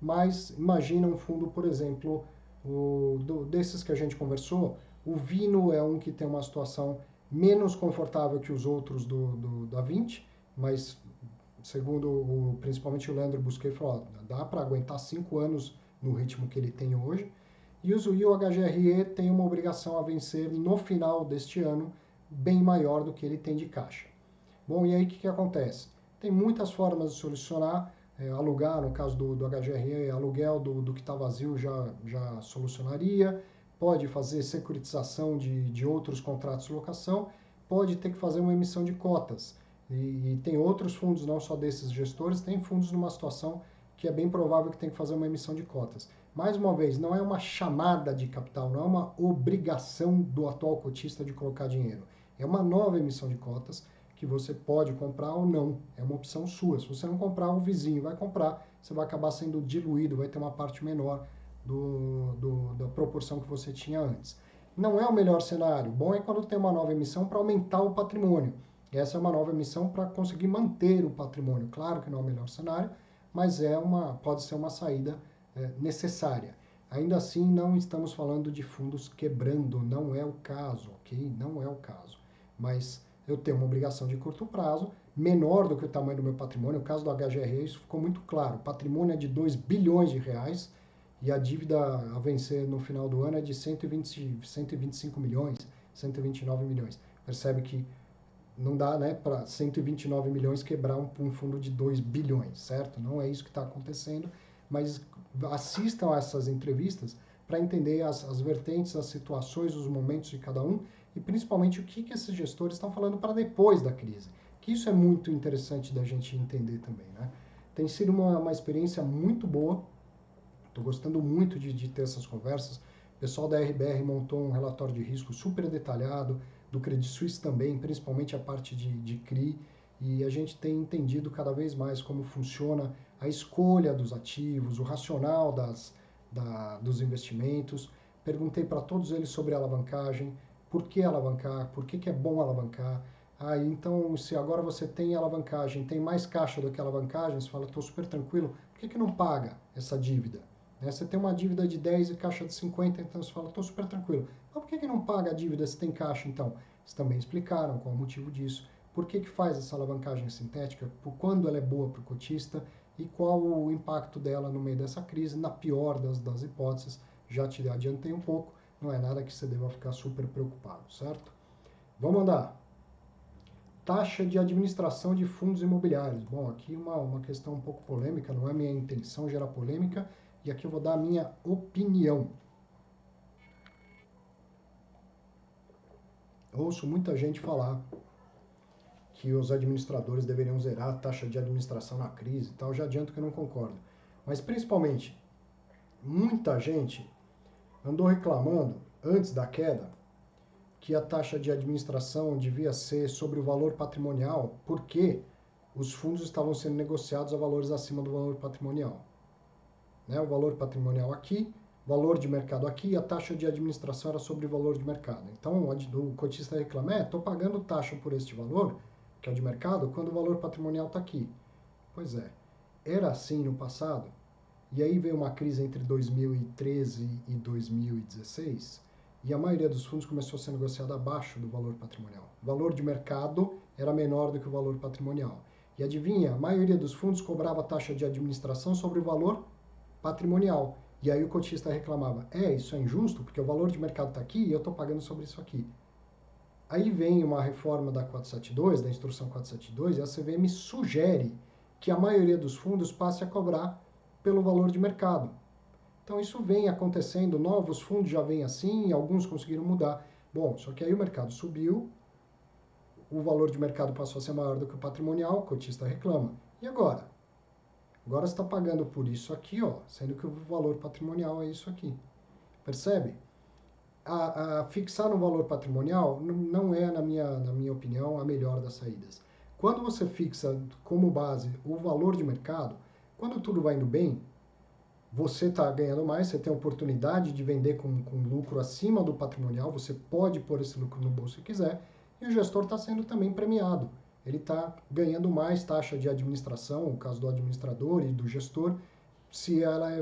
mas imagina um fundo, por exemplo, desses que a gente conversou, o Vino é um que tem uma situação menos confortável que os outros da 20, mas segundo principalmente o Leandro Busquet falou, dá para aguentar 5 anos no ritmo que ele tem hoje. E o HGRE tem uma obrigação a vencer no final deste ano, bem maior do que ele tem de caixa. Bom, e aí o que acontece? Tem muitas formas de solucionar, alugar, no caso do HGRE, aluguel do que está vazio já solucionaria, pode fazer securitização de outros contratos de locação, pode ter que fazer uma emissão de cotas. E tem outros fundos, não só desses gestores, tem fundos numa situação que é bem provável que tem que fazer uma emissão de cotas. Mais uma vez, não é uma chamada de capital, não é uma obrigação do atual cotista de colocar dinheiro. É uma nova emissão de cotas que você pode comprar ou não. É uma opção sua. Se você não comprar, o vizinho vai comprar, você vai acabar sendo diluído, vai ter uma parte menor da proporção que você tinha antes. Não é o melhor cenário. Bom é quando tem uma nova emissão para aumentar o patrimônio. Essa é uma nova emissão para conseguir manter o patrimônio. Claro que não é o melhor cenário, mas pode ser uma saída necessária. Ainda assim, não estamos falando de fundos quebrando, não é o caso, ok? Não é o caso. Mas eu tenho uma obrigação de curto prazo, menor do que o tamanho do meu patrimônio. No caso do HGRE, isso ficou muito claro. O patrimônio é de 2 bilhões de reais e a dívida a vencer no final do ano é de 125 milhões, 129 milhões. Percebe que não dá, né, para 129 milhões quebrar um fundo de 2 bilhões, certo? Não é isso que está acontecendo, mas assistam a essas entrevistas para entender as vertentes, as situações, os momentos de cada um e principalmente o que esses gestores estão falando para depois da crise. Que isso é muito interessante da gente entender também, né? Tem sido uma experiência muito boa, estou gostando muito de ter essas conversas. O pessoal da RBR montou um relatório de risco super detalhado, do Credit Suisse também, principalmente a parte de CRI, e a gente tem entendido cada vez mais como funciona a escolha dos ativos, o racional dos investimentos. Perguntei para todos eles sobre alavancagem, por que alavancar, por que é bom alavancar. Então, se agora você tem alavancagem, tem mais caixa do que alavancagem, você fala, estou super tranquilo, por que não paga essa dívida? Você tem uma dívida de 10 e caixa de 50, então você fala, estou super tranquilo. Mas por que não paga a dívida se tem caixa, então? Eles também explicaram qual é o motivo disso, por que faz essa alavancagem sintética, por quando ela é boa para o cotista e qual o impacto dela no meio dessa crise, na pior das hipóteses. Já te adiantei um pouco, não é nada que você deva ficar super preocupado, certo? Vamos andar. Taxa de administração de fundos imobiliários. Bom, aqui uma questão um pouco polêmica, não é minha intenção gerar polêmica, e aqui eu vou dar a minha opinião. Ouço muita gente falar que os administradores deveriam zerar a taxa de administração na crise e tal, já adianto que eu não concordo. Mas principalmente, muita gente andou reclamando, antes da queda, que a taxa de administração devia ser sobre o valor patrimonial, porque os fundos estavam sendo negociados a valores acima do valor patrimonial. Né? O valor patrimonial aqui, valor de mercado aqui, e a taxa de administração era sobre o valor de mercado. Então o cotista reclama, estou pagando taxa por este valor, que é o de mercado, quando o valor patrimonial está aqui. Pois é, era assim no passado, e aí veio uma crise entre 2013 e 2016, e a maioria dos fundos começou a ser negociada abaixo do valor patrimonial. O valor de mercado era menor do que o valor patrimonial. E adivinha, a maioria dos fundos cobrava taxa de administração sobre o valor patrimonial. E aí o cotista reclamava, isso é injusto, porque o valor de mercado está aqui e eu estou pagando sobre isso aqui. Aí vem uma reforma da 472, da instrução 472, e a CVM sugere que a maioria dos fundos passe a cobrar pelo valor de mercado. Então isso vem acontecendo, novos fundos já vêm assim, alguns conseguiram mudar. Bom, só que aí o mercado subiu, o valor de mercado passou a ser maior do que o patrimonial, o cotista reclama. E agora? Agora você está pagando por isso aqui, sendo que o valor patrimonial é isso aqui. Percebe? A fixar no valor patrimonial não é, na minha opinião, a melhor das saídas. Quando você fixa como base o valor de mercado, quando tudo vai indo bem, você está ganhando mais, você tem a oportunidade de vender com lucro acima do patrimonial, você pode pôr esse lucro no bolso se quiser, e o gestor está sendo também premiado. Ele está ganhando mais taxa de administração, no caso do administrador e do gestor, se ela é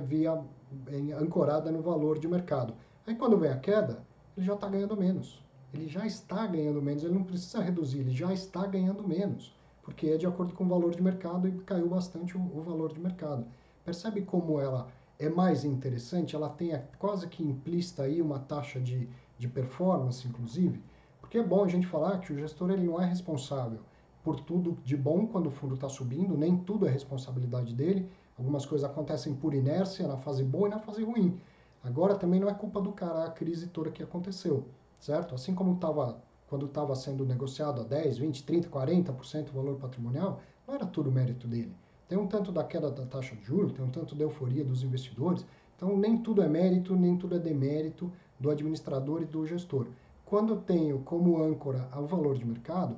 ancorada no valor de mercado. Aí quando vem a queda, ele já está ganhando menos. Ele já está ganhando menos, ele não precisa reduzir, ele já está ganhando menos, porque é de acordo com o valor de mercado e caiu bastante o valor de mercado. Percebe como ela é mais interessante? Ela tem quase que implícita aí uma taxa de performance, inclusive, porque é bom a gente falar que o gestor ele não é responsável por tudo de bom quando o fundo está subindo, nem tudo é responsabilidade dele. Algumas coisas acontecem por inércia, na fase boa e na fase ruim. Agora também não é culpa do cara a crise toda que aconteceu, certo? Assim como quando estava sendo negociado a 10, 20, 30, 40% o valor patrimonial, não era tudo mérito dele. Tem um tanto da queda da taxa de juros, tem um tanto da euforia dos investidores, então nem tudo é mérito, nem tudo é demérito do administrador e do gestor. Quando eu tenho como âncora o valor de mercado,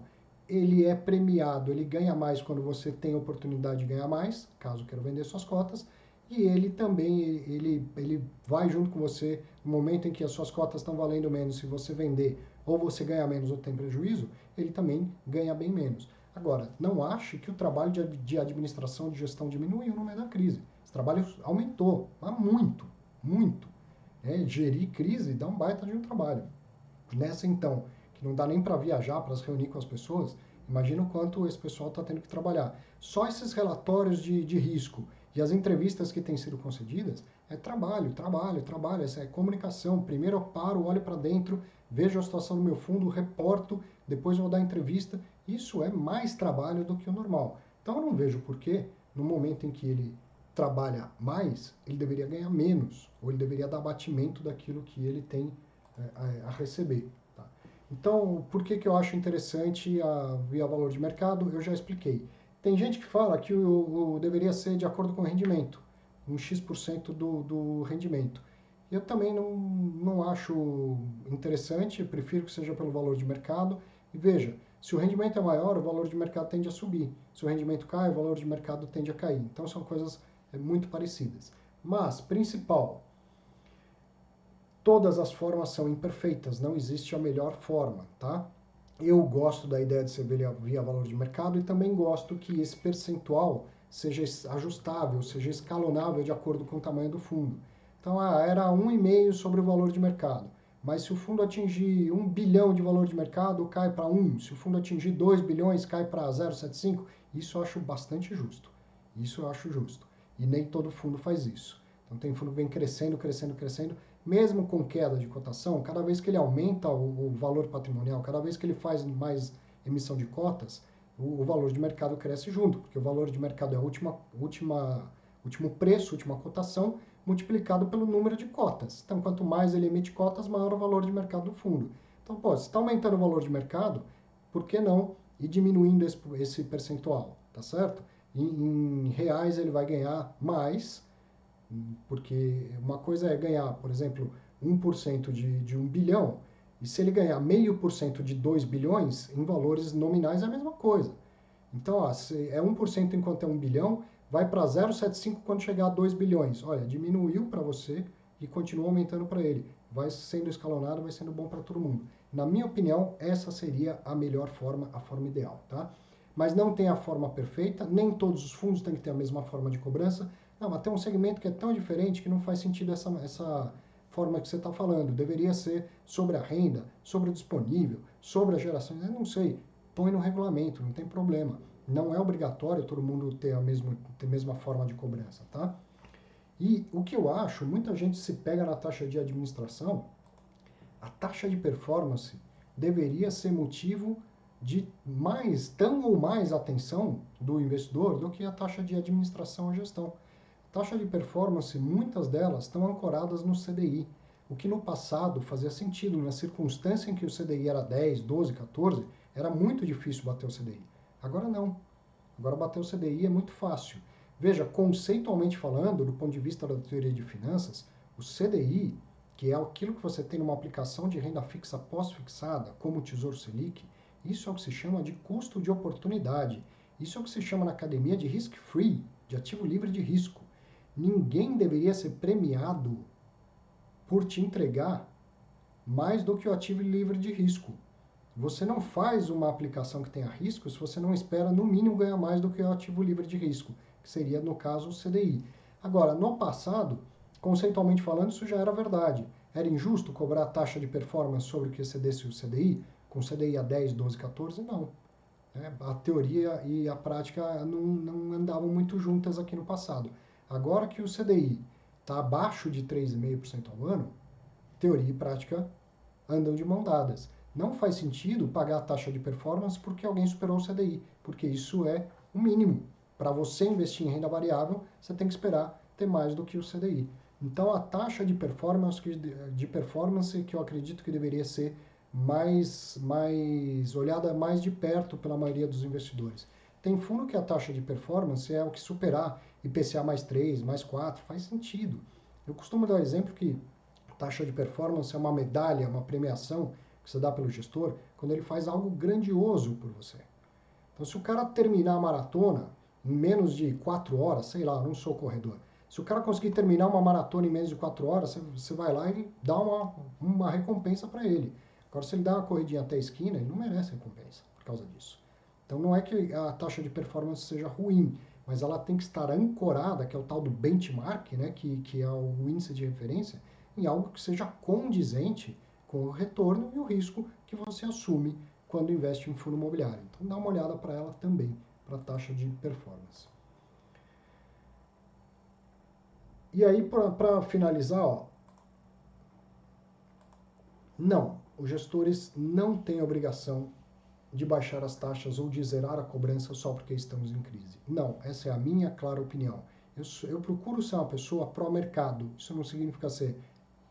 ele é premiado, ele ganha mais quando você tem a oportunidade de ganhar mais, caso queira vender suas cotas, e ele também ele vai junto com você no momento em que as suas cotas estão valendo menos, se você vender ou você ganha menos ou tem prejuízo, ele também ganha bem menos. Agora, não ache que o trabalho de administração, de gestão diminuiu no meio da crise. Você trabalho aumentou, mas muito, muito. Gerir crise dá um baita de um trabalho. Nessa, então, que não dá nem para viajar, para se reunir com as pessoas, imagina o quanto esse pessoal está tendo que trabalhar. Só esses relatórios de risco e as entrevistas que têm sido concedidas é trabalho, trabalho, trabalho, essa é comunicação. Primeiro eu paro, olho para dentro, vejo a situação do meu fundo, reporto, depois eu vou dar entrevista. Isso é mais trabalho do que o normal. Então eu não vejo por que, no momento em que ele trabalha mais, ele deveria ganhar menos, ou ele deveria dar abatimento daquilo que ele tem a receber. Tá? Então, por que eu acho interessante a via valor de mercado? Eu já expliquei. Tem gente que fala que o deveria ser de acordo com o rendimento, um X% do rendimento. Eu também não acho interessante, prefiro que seja pelo valor de mercado. E veja, se o rendimento é maior, o valor de mercado tende a subir. Se o rendimento cai, o valor de mercado tende a cair. Então são coisas muito parecidas. Mas, principal, todas as formas são imperfeitas, não existe a melhor forma, tá? Eu gosto da ideia de ser via valor de mercado e também gosto que esse percentual seja ajustável, seja escalonável de acordo com o tamanho do fundo. Então, era 1,5 sobre o valor de mercado, mas se o fundo atingir 1 bilhão de valor de mercado, cai para 1. Se o fundo atingir 2 bilhões, cai para 0,75. Isso eu acho bastante justo. Isso eu acho justo. E nem todo fundo faz isso. Então, tem fundo que vem crescendo, crescendo, crescendo, mesmo com queda de cotação, cada vez que ele aumenta o valor patrimonial, cada vez que ele faz mais emissão de cotas, o valor de mercado cresce junto, porque o valor de mercado é o último preço, última cotação, multiplicado pelo número de cotas. Então, quanto mais ele emite cotas, maior o valor de mercado do fundo. Então, se está aumentando o valor de mercado, por que não ir diminuindo esse percentual, tá certo? Em reais ele vai ganhar mais, porque uma coisa é ganhar, por exemplo, 1% de 1 bilhão, e se ele ganhar 0,5% de 2 bilhões, em valores nominais é a mesma coisa. Então, se é 1% enquanto é 1 bilhão, vai para 0,75 quando chegar a 2 bilhões. Olha, diminuiu para você e continua aumentando para ele. Vai sendo escalonado, vai sendo bom para todo mundo. Na minha opinião, essa seria a melhor forma, a forma ideal, tá? Mas não tem a forma perfeita, nem todos os fundos têm que ter a mesma forma de cobrança. Não, mas tem um segmento que é tão diferente que não faz sentido essa forma que você está falando. Deveria ser sobre a renda, sobre o disponível, sobre as gerações. Eu não sei. Põe no regulamento, não tem problema. Não é obrigatório todo mundo ter a mesma forma de cobrança, tá? E o que eu acho, muita gente se pega na taxa de administração, a taxa de performance deveria ser motivo de tão ou mais atenção do investidor do que a taxa de administração e gestão. Taxa de performance, muitas delas estão ancoradas no CDI, o que no passado fazia sentido. Na circunstância em que o CDI era 10, 12, 14, era muito difícil bater o CDI. Agora não. Agora bater o CDI é muito fácil. Veja, conceitualmente falando, do ponto de vista da teoria de finanças, o CDI, que é aquilo que você tem numa aplicação de renda fixa pós-fixada, como o Tesouro Selic, isso é o que se chama de custo de oportunidade. Isso é o que se chama na academia de risk-free, de ativo livre de risco. Ninguém deveria ser premiado por te entregar mais do que o ativo livre de risco. Você não faz uma aplicação que tenha risco se você não espera, no mínimo, ganhar mais do que o ativo livre de risco, que seria, no caso, o CDI. Agora, no passado, conceitualmente falando, isso já era verdade. Era injusto cobrar a taxa de performance sobre o que excedesse o CDI, com o CDI a 10, 12, 14? Não. A teoria e a prática não andavam muito juntas aqui no passado. Agora que o CDI está abaixo de 3,5% ao ano, teoria e prática andam de mão dadas. Não faz sentido pagar a taxa de performance porque alguém superou o CDI, porque isso é o mínimo. Para você investir em renda variável, você tem que esperar ter mais do que o CDI. Então, a taxa de performance que eu acredito que deveria ser mais olhada mais de perto pela maioria dos investidores. Tem fundo que a taxa de performance é o que superar IPCA mais 3, mais 4, faz sentido. Eu costumo dar o exemplo que taxa de performance é uma medalha, uma premiação que você dá pelo gestor quando ele faz algo grandioso por você. Então, se o cara terminar a maratona em menos de 4 horas, sei lá, eu não sou corredor, se o cara conseguir terminar uma maratona em menos de 4 horas, você vai lá e dá uma recompensa para ele. Agora, se ele dá uma corridinha até a esquina, ele não merece recompensa por causa disso. Então, não é que a taxa de performance seja ruim, mas ela tem que estar ancorada, que é o tal do benchmark, né, que é o índice de referência, em algo que seja condizente com o retorno e o risco que você assume quando investe em fundo imobiliário. Então dá uma olhada para ela também, para a taxa de performance. E aí, para finalizar, ó, não, os gestores não têm obrigação de baixar as taxas ou de zerar a cobrança só porque estamos em crise. Não, essa é a minha clara opinião. Eu procuro ser uma pessoa pró-mercado. Isso não significa ser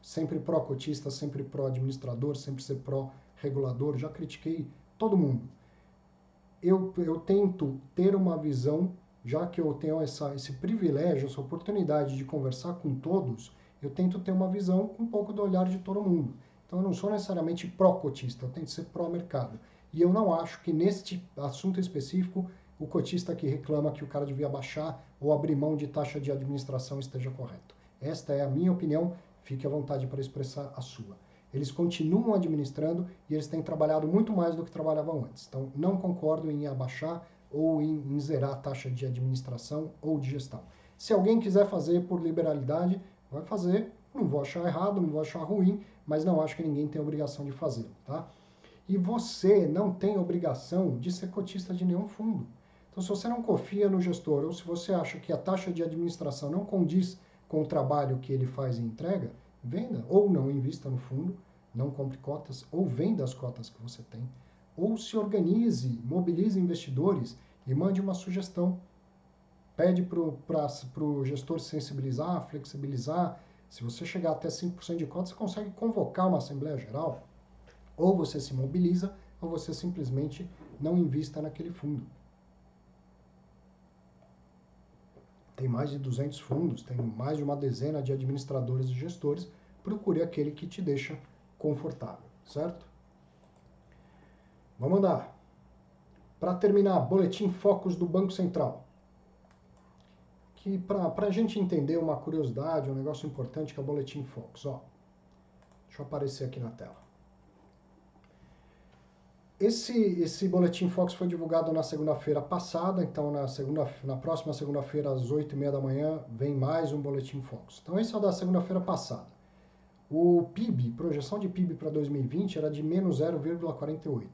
sempre pró-cotista, sempre pró-administrador, sempre ser pró-regulador. Já critiquei todo mundo. Eu tento ter uma visão, já que eu tenho esse privilégio, essa oportunidade de conversar com todos, eu tento ter uma visão com um pouco do olhar de todo mundo. Então eu não sou necessariamente pró-cotista, eu tento ser pró-mercado. E eu não acho que neste assunto específico o cotista que reclama que o cara devia baixar ou abrir mão de taxa de administração esteja correto. Esta é a minha opinião, fique à vontade para expressar a sua. Eles continuam administrando e eles têm trabalhado muito mais do que trabalhavam antes. Então, não concordo em abaixar ou em zerar a taxa de administração ou de gestão. Se alguém quiser fazer por liberalidade, vai fazer. Não vou achar errado, não vou achar ruim, mas não acho que ninguém tem obrigação de fazer, tá? E você não tem obrigação de ser cotista de nenhum fundo. Então, se você não confia no gestor ou se você acha que a taxa de administração não condiz com o trabalho que ele faz e entrega, venda ou não invista no fundo, não compre cotas ou venda as cotas que você tem, ou se organize, mobilize investidores e mande uma sugestão. Pede para o gestor sensibilizar, flexibilizar. Se você chegar até 5% de cotas, você consegue convocar uma Assembleia Geral. Ou você se mobiliza, ou você simplesmente não invista naquele fundo. Tem mais de 200 fundos, tem mais de uma dezena de administradores e gestores. Procure aquele que te deixa confortável, certo? Vamos lá. Para terminar, boletim Focus do Banco Central. Que para a gente entender uma curiosidade, um negócio importante que é o boletim Focus. Ó, deixa eu aparecer aqui na tela. Esse boletim Focus foi divulgado na segunda-feira passada, então na próxima segunda-feira, às 8h30 da manhã, vem mais um boletim Focus. Então esse é o da segunda-feira passada. O PIB, projeção de PIB para 2020 era de menos 0,48.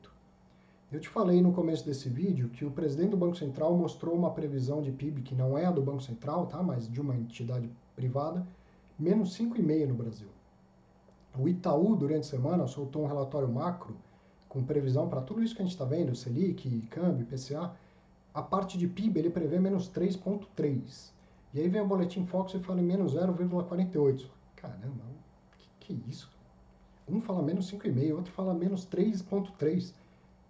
Eu te falei no começo desse vídeo que o presidente do Banco Central mostrou uma previsão de PIB que não é a do Banco Central, tá? Mas de uma entidade privada, menos 5,5 no Brasil. O Itaú, durante a semana, soltou um relatório macro com previsão para tudo isso que a gente está vendo, Selic, câmbio, IPCA. A parte de PIB ele prevê menos 3,3. E aí vem o boletim Focus e fala em menos 0,48. Caramba, que é isso? Um fala menos 5,5, outro fala menos 3,3.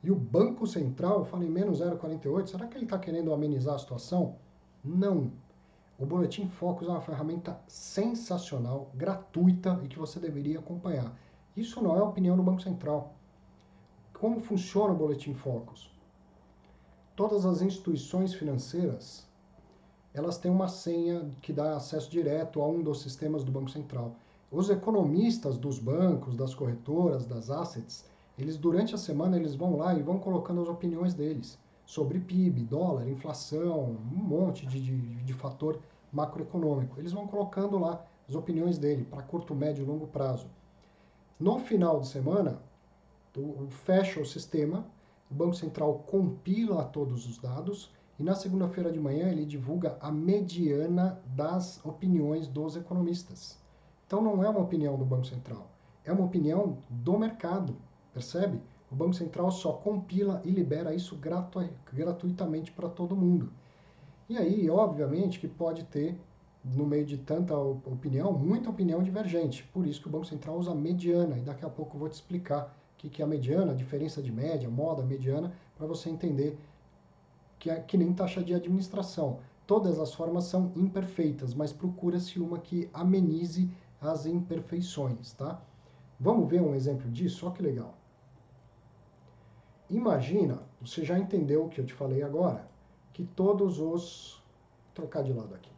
E o Banco Central fala em menos 0,48. Será que ele está querendo amenizar a situação? Não. O Boletim Focus é uma ferramenta sensacional, gratuita e que você deveria acompanhar. Isso não é a opinião do Banco Central. Como funciona o Boletim Focus? Todas as instituições financeiras, elas têm uma senha que dá acesso direto a um dos sistemas do Banco Central. Os economistas dos bancos, das corretoras, das assets, eles durante a semana eles vão lá e vão colocando as opiniões deles sobre PIB, dólar, inflação, um monte de fator macroeconômico. Eles vão colocando lá as opiniões dele para curto, médio e longo prazo. No final de semana, fecha o sistema, o Banco Central compila todos os dados e na segunda-feira de manhã ele divulga a mediana das opiniões dos economistas. Então não é uma opinião do Banco Central, é uma opinião do mercado. Percebe? O Banco Central só compila e libera isso gratuitamente para todo mundo. E aí, obviamente, que pode ter, no meio de tanta opinião, muita opinião divergente. Por isso que o Banco Central usa a mediana. E daqui a pouco eu vou te explicar o que é a mediana, a diferença de média, moda, mediana, para você entender que é que nem taxa de administração. Todas as formas são imperfeitas, mas procura-se uma que amenize as imperfeições, tá? Vamos ver um exemplo disso? Olha que legal. Imagina, você já entendeu o que eu te falei agora, que todos os... Vou trocar de lado aqui.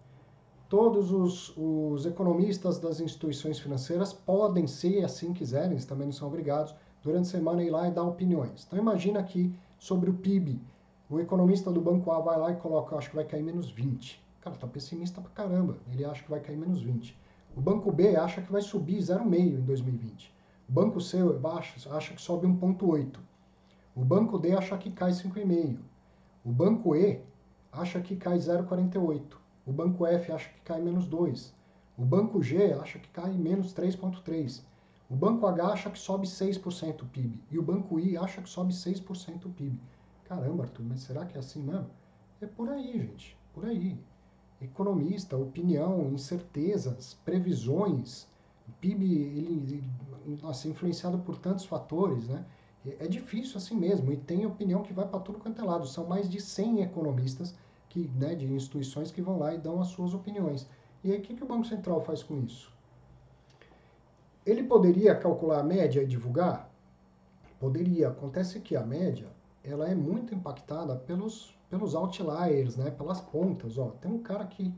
Todos os economistas das instituições financeiras podem, se assim quiserem, eles também não são obrigados, durante a semana ir lá e dar opiniões. Então imagina aqui sobre o PIB O economista do banco A vai lá e coloca, acho que vai cair menos 20. Cara, tá pessimista pra caramba. Ele acha que vai cair menos 20. O banco B acha que vai subir 0,5 em 2020. O banco C acha que sobe 1,8. O banco D acha que cai 5,5. O banco E acha que cai 0,48. O banco F acha que cai menos 2. O banco G acha que cai menos 3,3. O banco H acha que sobe 6% o PIB. E o banco I acha que sobe 6% o PIB. Caramba, Arthur, mas será que é assim mesmo? É por aí, gente, por aí. Economista, opinião, incertezas, previsões, o PIB ele, nossa, influenciado por tantos fatores, né? É difícil assim mesmo, e tem opinião que vai para tudo quanto é lado. São mais de 100 economistas que, né, de instituições que vão lá e dão as suas opiniões. E aí o que o Banco Central faz com isso? Ele poderia calcular a média e divulgar? Poderia. Acontece que a média ela é muito impactada pelos outliers, né? Pelas pontas. Ó, tem um cara que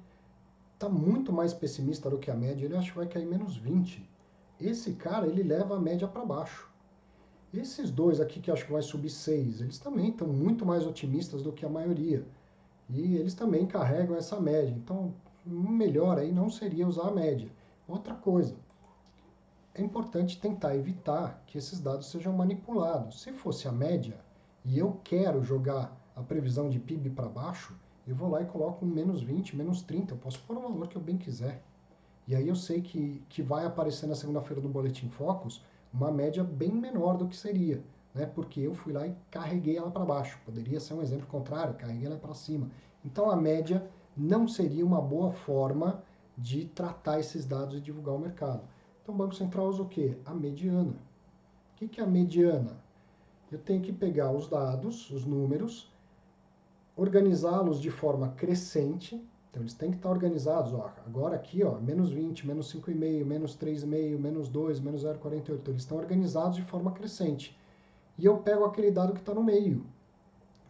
está muito mais pessimista do que a média, ele acha que vai cair menos 20. Esse cara, ele leva a média para baixo. Esses dois aqui que acho que vai subir 6, eles também estão muito mais otimistas do que a maioria. E eles também carregam essa média. Então, o melhor aí não seria usar a média. Outra coisa, é importante tentar evitar que esses dados sejam manipulados. Se fosse a média e eu quero jogar a previsão de PIB para baixo, eu vou lá e coloco um menos 20, menos 30. Eu posso pôr o valor que eu bem quiser. E aí eu sei que vai aparecer na segunda-feira do Boletim Focus uma média bem menor do que seria, né? Porque eu fui lá e carreguei ela para baixo. Poderia ser um exemplo contrário, carreguei ela para cima. Então a média não seria uma boa forma de tratar esses dados e divulgar o mercado. Então o Banco Central usa o quê? A mediana. O que é a mediana? Eu tenho que pegar os dados, os números, organizá-los de forma crescente. Então eles têm que estar organizados. Ó, agora aqui, ó, menos 20, menos 5,5, menos 3,5, menos 2, menos 0,48. Então, eles estão organizados de forma crescente. E eu pego aquele dado que está no meio.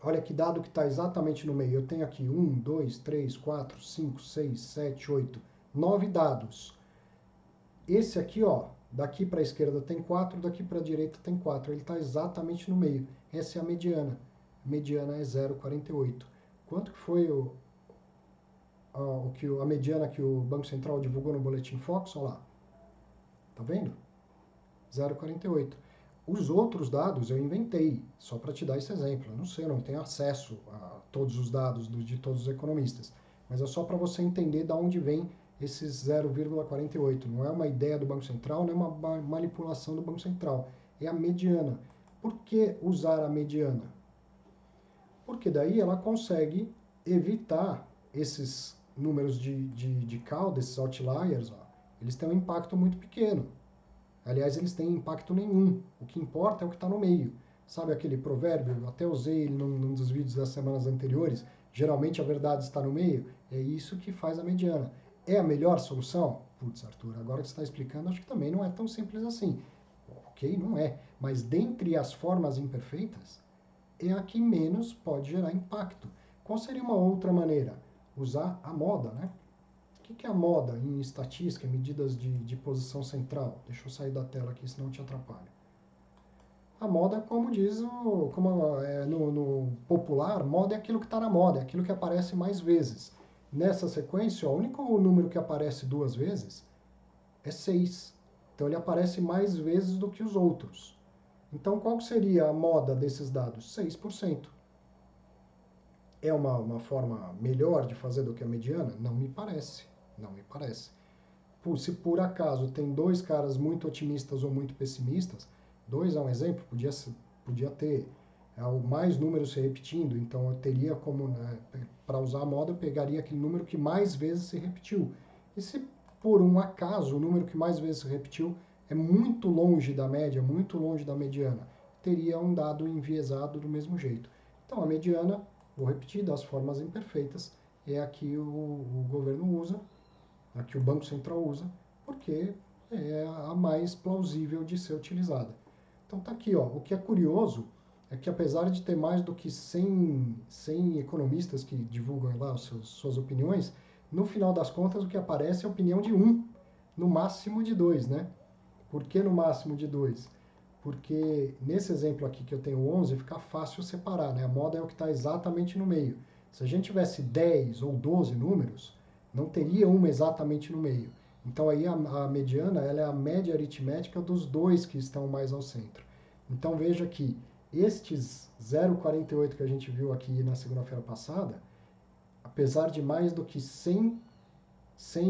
Olha que dado que está exatamente no meio. Eu tenho aqui 1, 2, 3, 4, 5, 6, 7, 8, 9 dados. Esse aqui, ó, daqui para a esquerda tem 4, daqui para a direita tem 4. Ele está exatamente no meio. Essa é a mediana. A mediana é 0,48. Quanto que foi a mediana que o Banco Central divulgou no Boletim Focus? Olha lá. Tá vendo? 0,48. Os outros dados eu inventei, só para te dar esse exemplo. Eu não sei, eu não tenho acesso a todos os dados de todos os economistas. Mas é só para você entender de onde vem esses 0,48. Não é uma ideia do Banco Central, não é uma manipulação do Banco Central. É a mediana. Por que usar a mediana? Porque daí ela consegue evitar esses números de cauda, esses outliers, ó, eles têm um impacto muito pequeno. Aliás, eles têm impacto nenhum. O que importa é o que está no meio. Sabe aquele provérbio? Eu até usei ele num dos vídeos das semanas anteriores. Geralmente a verdade está no meio. É isso que faz a mediana. É a melhor solução? Putz, Arthur, agora que você está explicando, acho que também não é tão simples assim. Ok, não é. Mas dentre as formas imperfeitas, é a que menos pode gerar impacto. Qual seria uma outra maneira? Usar a moda, né? O que é a moda em estatística, em medidas de posição central? Deixa eu sair da tela aqui, senão eu te atrapalho. A moda, como diz no popular, moda é aquilo que está na moda, é aquilo que aparece mais vezes. Nessa sequência, o único número que aparece 2 vezes é 6. Então ele aparece mais vezes do que os outros. Então qual seria a moda desses dados? 6%. É uma forma melhor de fazer do que a mediana? Não me parece. Não me parece. Se por acaso tem 2 caras muito otimistas ou muito pessimistas, 2 é um exemplo, podia ter mais números se repetindo, então eu teria como, né, para usar a moda, eu pegaria aquele número que mais vezes se repetiu. E se por um acaso o número que mais vezes se repetiu é muito longe da média, muito longe da mediana, teria um dado enviesado do mesmo jeito. Então a mediana, vou repetir, das formas imperfeitas, é a que o governo usa, a que o Banco Central usa, porque é a mais plausível de ser utilizada. Então tá aqui, ó. O que é curioso é que apesar de ter mais do que 100 economistas que divulgam lá suas opiniões, no final das contas o que aparece é a opinião de um, no máximo de 2, né? Por que no máximo de 2? porque nesse exemplo aqui que eu tenho 11, fica fácil separar, né? A moda é o que está exatamente no meio. Se a gente tivesse 10 ou 12 números, não teria uma exatamente no meio. Então aí a mediana ela é a média aritmética dos dois que estão mais ao centro. Então veja que estes 0,48 que a gente viu aqui na segunda-feira passada, apesar de mais do que 100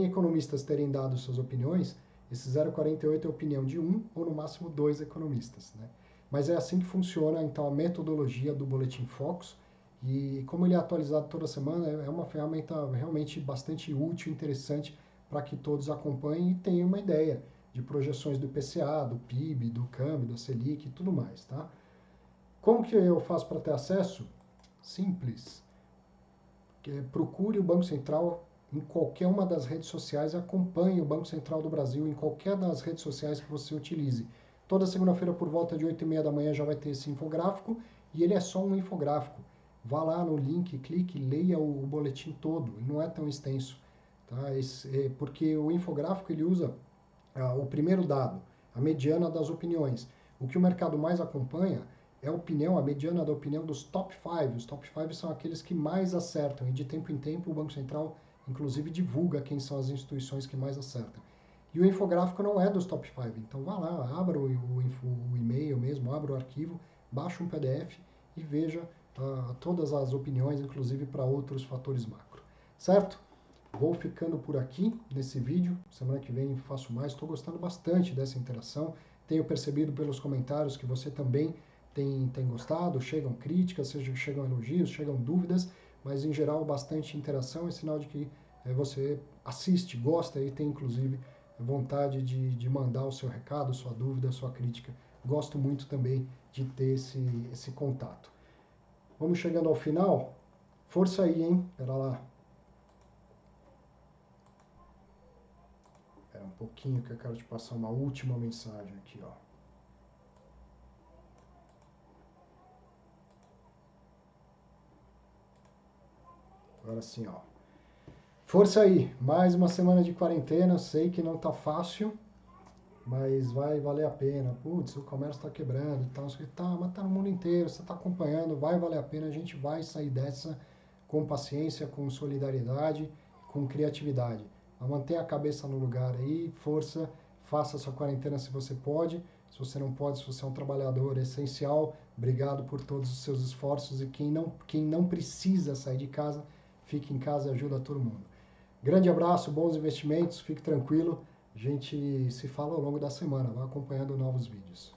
economistas terem dado suas opiniões, esse 0,48 é a opinião de um ou no máximo dois economistas, né? Mas é assim que funciona então a metodologia do Boletim Focus, e como ele é atualizado toda semana, é uma ferramenta realmente bastante útil e interessante para que todos acompanhem e tenham uma ideia de projeções do IPCA, do PIB, do câmbio, da Selic e tudo mais, tá? Como que eu faço para ter acesso? Simples. Procure o Banco Central em qualquer uma das redes sociais e acompanhe o Banco Central do Brasil em qualquer das redes sociais que você utilize. Toda segunda-feira por volta de 8h30 da manhã já vai ter esse infográfico, e ele é só um infográfico. Vá lá no link, clique, leia o boletim todo, e não é tão extenso, tá? Porque o infográfico ele usa o primeiro dado, a mediana das opiniões. O que o mercado mais acompanha é a opinião, a mediana da opinião dos top 5. Os top 5 são aqueles que mais acertam, e de tempo em tempo o Banco Central, inclusive, divulga quem são as instituições que mais acertam. E o infográfico não é dos top 5, então vá lá, abra o e-mail mesmo, abra o arquivo, baixa um PDF e veja todas as opiniões, inclusive para outros fatores macro. Certo? Vou ficando por aqui nesse vídeo. Semana que vem faço mais. Estou gostando bastante dessa interação. Tenho percebido pelos comentários que você também tem gostado. Chegam críticas, chegam elogios, chegam dúvidas, mas em geral bastante interação. É sinal de que você assiste, gosta e tem inclusive vontade de mandar o seu recado, sua dúvida, sua crítica. Gosto muito também de ter esse contato. Vamos chegando ao final. Força aí, hein? Pera lá. Um pouquinho que eu quero te passar uma última mensagem aqui, ó. Agora sim, ó. Força aí, mais uma semana de quarentena, sei que não tá fácil, mas vai valer a pena. Putz, o comércio tá quebrando e tal, mas tá no mundo inteiro, você tá acompanhando, vai valer a pena, a gente vai sair dessa com paciência, com solidariedade, com criatividade. Mas mantenha a cabeça no lugar aí, força, faça a sua quarentena se você pode. Se você não pode, se você é um trabalhador essencial, obrigado por todos os seus esforços, e quem não precisa sair de casa, fique em casa e ajuda todo mundo. Grande abraço, bons investimentos, fique tranquilo. A gente se fala ao longo da semana, vai acompanhando novos vídeos.